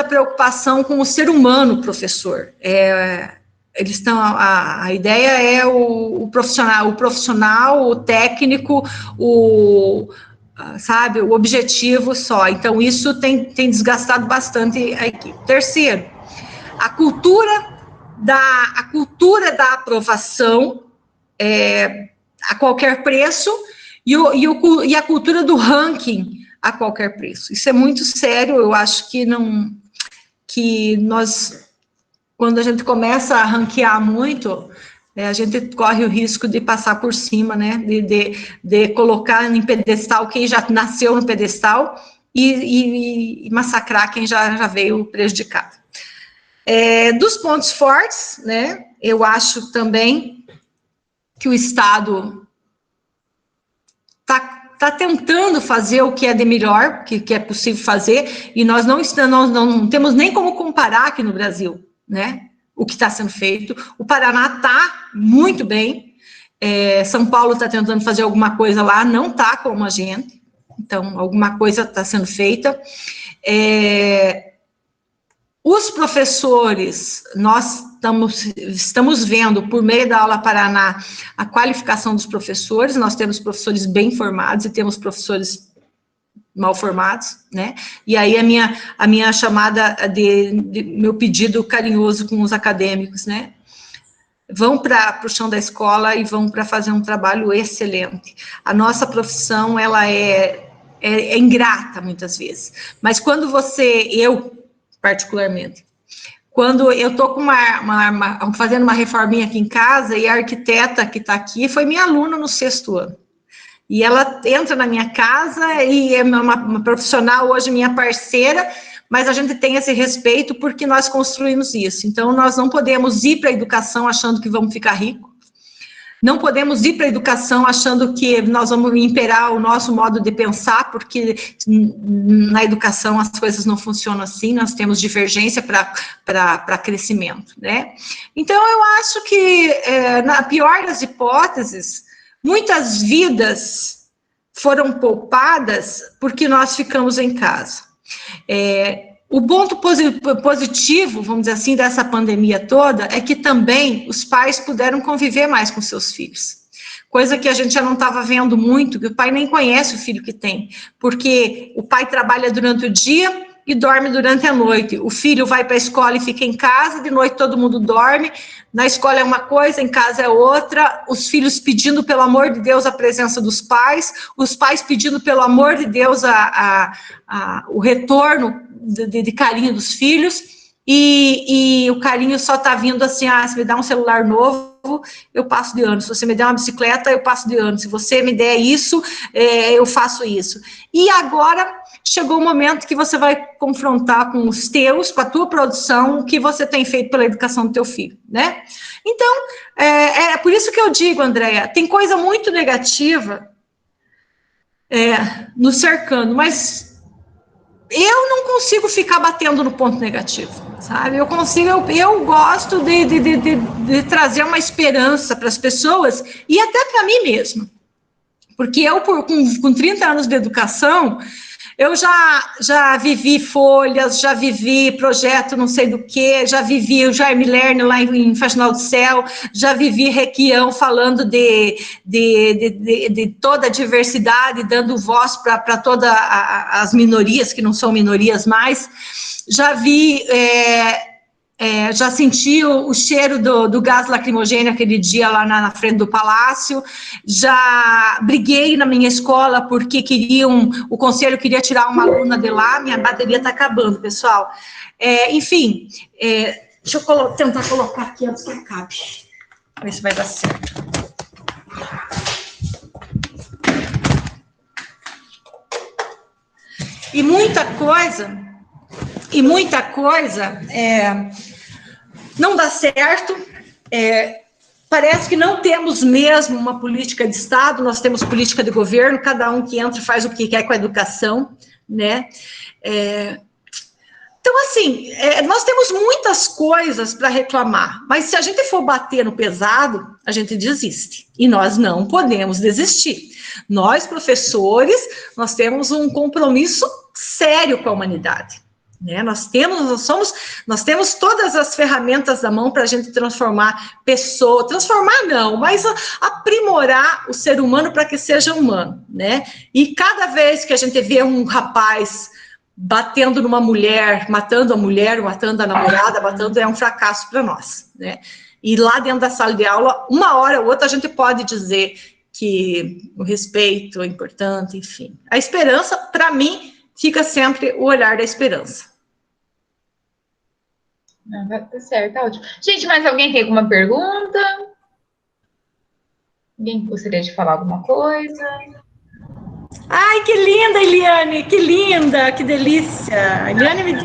preocupação com o ser humano, professor. Eles estão, a ideia é o profissional, o técnico, o objetivo só. Então, isso tem desgastado bastante a equipe. Terceiro, a cultura da aprovação a qualquer preço e a cultura do ranking a qualquer preço. Isso é muito sério, eu acho que nós, quando a gente começa a ranquear muito, a gente corre o risco de passar por cima, né, de colocar em pedestal quem já nasceu no pedestal e massacrar quem já veio prejudicado. Dos pontos fortes, né, eu acho também que o Estado está tentando fazer o que é de melhor, que é possível fazer, e nós não temos nem como comparar aqui no Brasil, né? o que está sendo feito. O Paraná está muito bem. São Paulo está tentando fazer alguma coisa lá, não está como a gente. Então, alguma coisa está sendo feita. Os professores, nós estamos vendo, por meio da Aula Paraná, a qualificação dos professores. Nós temos professores bem formados e temos professores mal formados, né? E aí a minha chamada meu pedido carinhoso com os acadêmicos, né? Vão para o chão da escola e vão para fazer um trabalho excelente. A nossa profissão, ela é ingrata, muitas vezes. Mas quando eu, particularmente, quando eu estou fazendo uma reforminha aqui em casa, e a arquiteta que está aqui foi minha aluna no 6º ano. E ela entra na minha casa e é uma profissional hoje, minha parceira, mas a gente tem esse respeito porque nós construímos isso. Então, nós não podemos ir para a educação achando que vamos ficar ricos. Não podemos ir para a educação achando que nós vamos imperar o nosso modo de pensar, porque na educação as coisas não funcionam assim, nós temos divergência para crescimento, né? Então, eu acho que, na pior das hipóteses, muitas vidas foram poupadas porque nós ficamos em casa. O ponto positivo, vamos dizer assim, dessa pandemia toda é que também os pais puderam conviver mais com seus filhos. Coisa que a gente já não estava vendo muito, que o pai nem conhece o filho que tem, porque o pai trabalha durante o dia e dorme durante a noite. O filho vai para a escola e fica em casa, de noite todo mundo dorme, na escola é uma coisa, em casa é outra, os filhos pedindo, pelo amor de Deus, a presença dos pais, os pais pedindo, pelo amor de Deus, o retorno de carinho dos filhos, e o carinho só está vindo assim, se me dá um celular novo, eu passo de ano, se você me der uma bicicleta, eu passo de ano, se você me der isso, eu faço isso. E agora chegou o momento que você vai confrontar com os teus, com a tua produção, o que você tem feito pela educação do teu filho, né? Então, é por isso que eu digo, Andréia, tem coisa muito negativa nos cercando, mas eu não consigo ficar batendo no ponto negativo, sabe? Eu gosto de trazer uma esperança para as pessoas e até para mim mesma, porque eu, com 30 anos de educação, eu já vivi folhas, já vivi projeto não sei do que, já vivi o Jaime Lerner lá em Faxinal do Céu, já vivi Requião falando de toda a diversidade, dando voz para todas as minorias, que não são minorias mais, já vi... já senti o cheiro do gás lacrimogêneo aquele dia lá na frente do palácio, já briguei na minha escola porque o conselho queria tirar uma aluna de lá, minha bateria está acabando, pessoal. Enfim, deixa eu tentar colocar aqui antes que acabe, ver se vai dar certo. E muita coisa não dá certo, parece que não temos mesmo uma política de Estado, nós temos política de governo, cada um que entra faz o que quer com a educação, né? Então, assim, nós temos muitas coisas para reclamar, mas se a gente for bater no pesado, a gente desiste, e nós não podemos desistir. Nós, professores, nós temos um compromisso sério com a humanidade. Nós temos todas as ferramentas na mão para a gente transformar pessoas, transformar não, mas aprimorar o ser humano para que seja humano, né? E cada vez que a gente vê um rapaz batendo numa mulher, matando a mulher, matando a namorada, é um fracasso para nós, né? E lá dentro da sala de aula, uma hora ou outra, a gente pode dizer que o respeito é importante, enfim. A esperança, para mim, fica sempre o olhar da esperança. Tá certo, tá ótimo. Gente, mais alguém tem alguma pergunta? Alguém gostaria de falar alguma coisa? Ai, que linda, Eliane, que linda, que delícia. A Eliane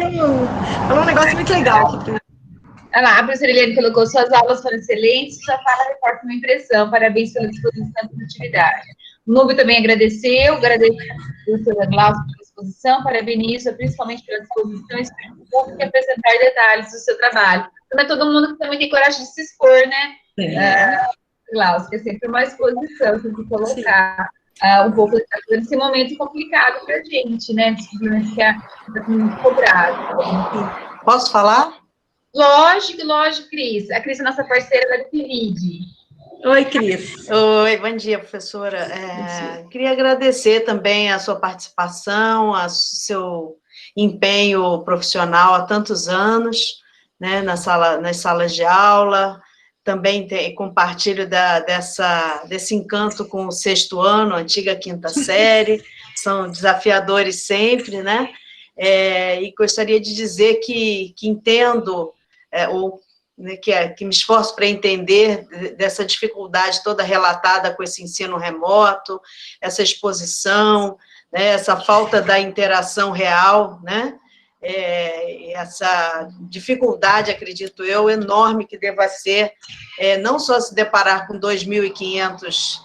falou um negócio muito legal aqui. Olha lá, a professora Eliane colocou: suas aulas foram excelentes, já fala, reporta uma impressão. Parabéns pela disposição e produtividade. O Nubio também agradeceu, agradeço a professora Glaucia pela disposição, parabenizo, principalmente pela disposição e apresentar detalhes do seu trabalho. não é todo mundo que também tem coragem de se expor, né? Glaucia, que é sempre uma exposição, tem que colocar um pouco nesse momento complicado para a gente, né? Simplesmente que está sendo cobrado. Posso falar? Lógico, Cris. A Cris é nossa parceira da PIBID. Oi, Cris. Oi, bom dia, professora. Queria agradecer também a sua participação, o seu empenho profissional há tantos anos, né, nas salas de aula. Também compartilho desse encanto com o 6º ano, a antiga 5ª série, são desafiadores sempre, né? E gostaria de dizer que entendo, que me esforço para entender dessa dificuldade toda relatada com esse ensino remoto, essa exposição, né, essa falta da interação real, né? Essa dificuldade, acredito eu, enorme que deva ser, não só se deparar com 2.500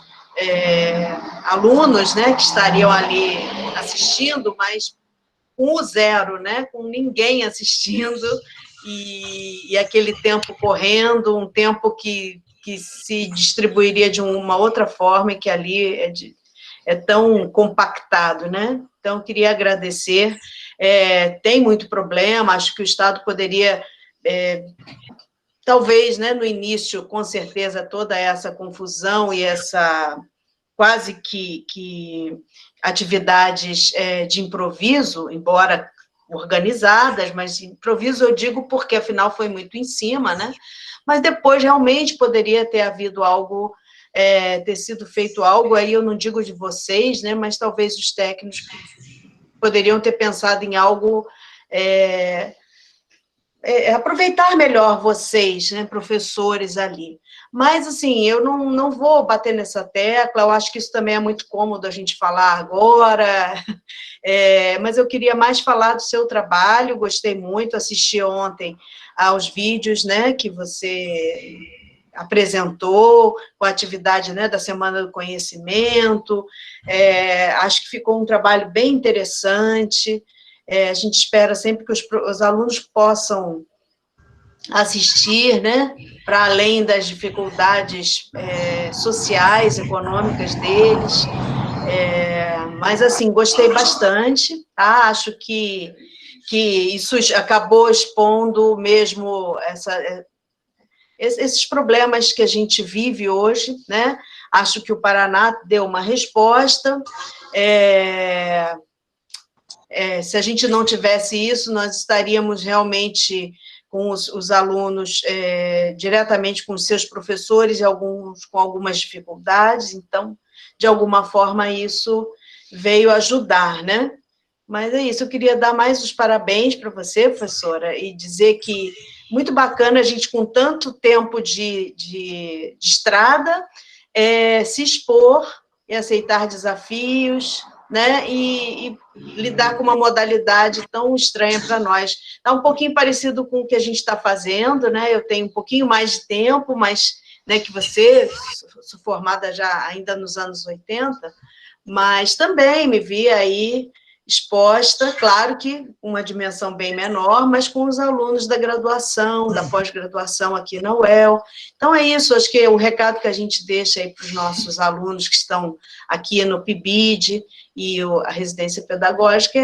alunos, né, que estariam ali assistindo, mas com o zero, né, com ninguém assistindo, e aquele tempo correndo, um tempo que se distribuiria de uma outra forma, e que ali é tão compactado, né? Então, queria agradecer. Tem muito problema, acho que o Estado poderia, talvez, né, no início, com certeza, toda essa confusão e essa quase que atividades de improviso, embora organizadas, mas improviso eu digo porque, afinal, foi muito em cima, né? Mas depois, realmente, poderia ter havido algo, ter sido feito algo, aí eu não digo de vocês, né, mas talvez os técnicos poderiam ter pensado em algo, aproveitar melhor vocês, né, professores ali. Mas, assim, eu não vou bater nessa tecla, eu acho que isso também é muito cômodo a gente falar agora, mas eu queria mais falar do seu trabalho, gostei muito, assisti ontem aos vídeos, né, que você apresentou, com a atividade, né, da Semana do Conhecimento, acho que ficou um trabalho bem interessante, a gente espera sempre que os alunos possam assistir, né, para além das dificuldades sociais, econômicas deles, mas, assim, gostei bastante, tá? Acho que isso acabou expondo mesmo esses problemas que a gente vive hoje, né? Acho que o Paraná deu uma resposta, se a gente não tivesse isso, nós estaríamos realmente com os alunos diretamente com os seus professores, e alguns com algumas dificuldades, então, de alguma forma, isso veio ajudar, né? Mas é isso, eu queria dar mais os parabéns para você, professora, e dizer que muito bacana a gente, com tanto tempo de estrada, se expor e aceitar desafios, né, e lidar com uma modalidade tão estranha para nós. Está um pouquinho parecido com o que a gente está fazendo, né, eu tenho um pouquinho mais de tempo, mas, né, que você, sou formada já ainda nos anos 80, mas também me vi aí exposta, claro que uma dimensão bem menor, mas com os alunos da graduação, da pós-graduação aqui na UEL. Então, é isso, acho que é o recado que a gente deixa aí para os nossos alunos que estão aqui no PIBID e a residência pedagógica,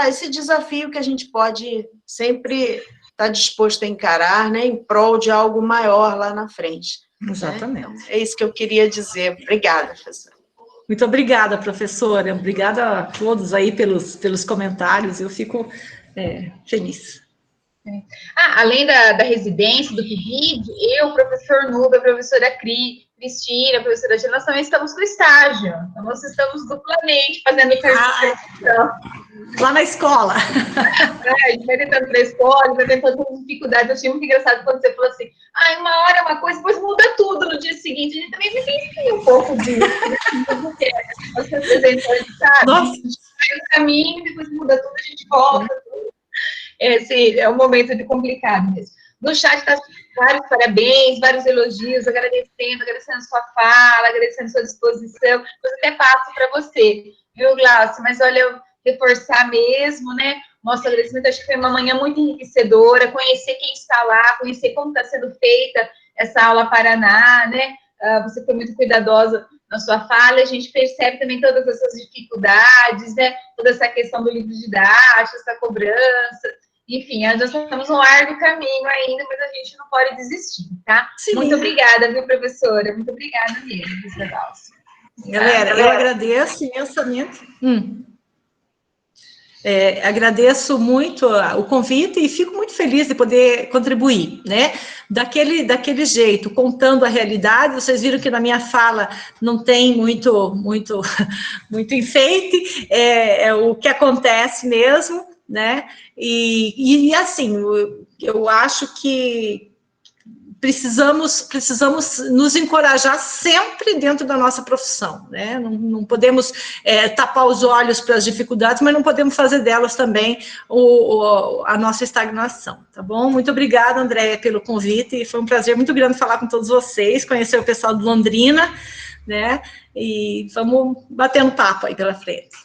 esse desafio que a gente pode sempre estar disposto a encarar, né, em prol de algo maior lá na frente. Exatamente. Né? Então, é isso que eu queria dizer. Obrigada, professora. Muito obrigada, professora. Obrigada a todos aí pelos comentários. Eu fico feliz. Além da residência, do PIBID, eu, o professor Nubia, a professora Cristina, a professora Gina, nós também estamos no estágio. Então, nós estamos duplamente fazendo carteira. Lá na escola. A gente vai tentando para a escola, vai tentando com dificuldade. Eu achei muito engraçado quando você falou assim, uma hora é uma coisa, depois muda tudo no dia seguinte. A gente também vivencia um pouco disso, né? Porque os representantes, sabe? Nossa. A gente vai no caminho, depois muda tudo, a gente volta. Esse é um momento de complicado mesmo. No chat está vários parabéns, vários elogios, agradecendo sua fala, agradecendo sua disposição. Eu até passo para você, viu, Glaucia? Mas olha, eu reforçar mesmo, né? nosso agradecimento. Acho que foi uma manhã muito enriquecedora, conhecer quem está lá, conhecer como está sendo feita essa aula Paraná, né? Você foi muito cuidadosa na sua fala, a gente percebe também todas essas dificuldades, né? Toda essa questão do livro didático, essa cobrança, enfim, nós estamos no largo caminho ainda, mas a gente não pode desistir, tá? Sim. Muito obrigada, viu, professora? Muito obrigada mesmo, professora Dalcio. Galera, eu agradeço imensamente. Agradeço muito o convite e fico muito feliz de poder contribuir, né? Daquele jeito, contando a realidade. Vocês viram que na minha fala não tem muito enfeite, é o que acontece mesmo, né? E assim, eu acho que precisamos nos encorajar sempre dentro da nossa profissão, né? Não podemos tapar os olhos para as dificuldades, mas não podemos fazer delas também a nossa estagnação, tá bom? Muito obrigada, Andréia, pelo convite, foi um prazer muito grande falar com todos vocês, conhecer o pessoal de Londrina, né? E vamos batendo papo aí pela frente.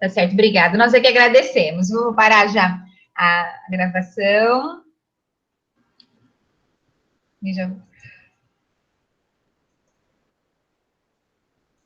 Tá certo, obrigada. Nós é que agradecemos. Vou parar já a gravação. E já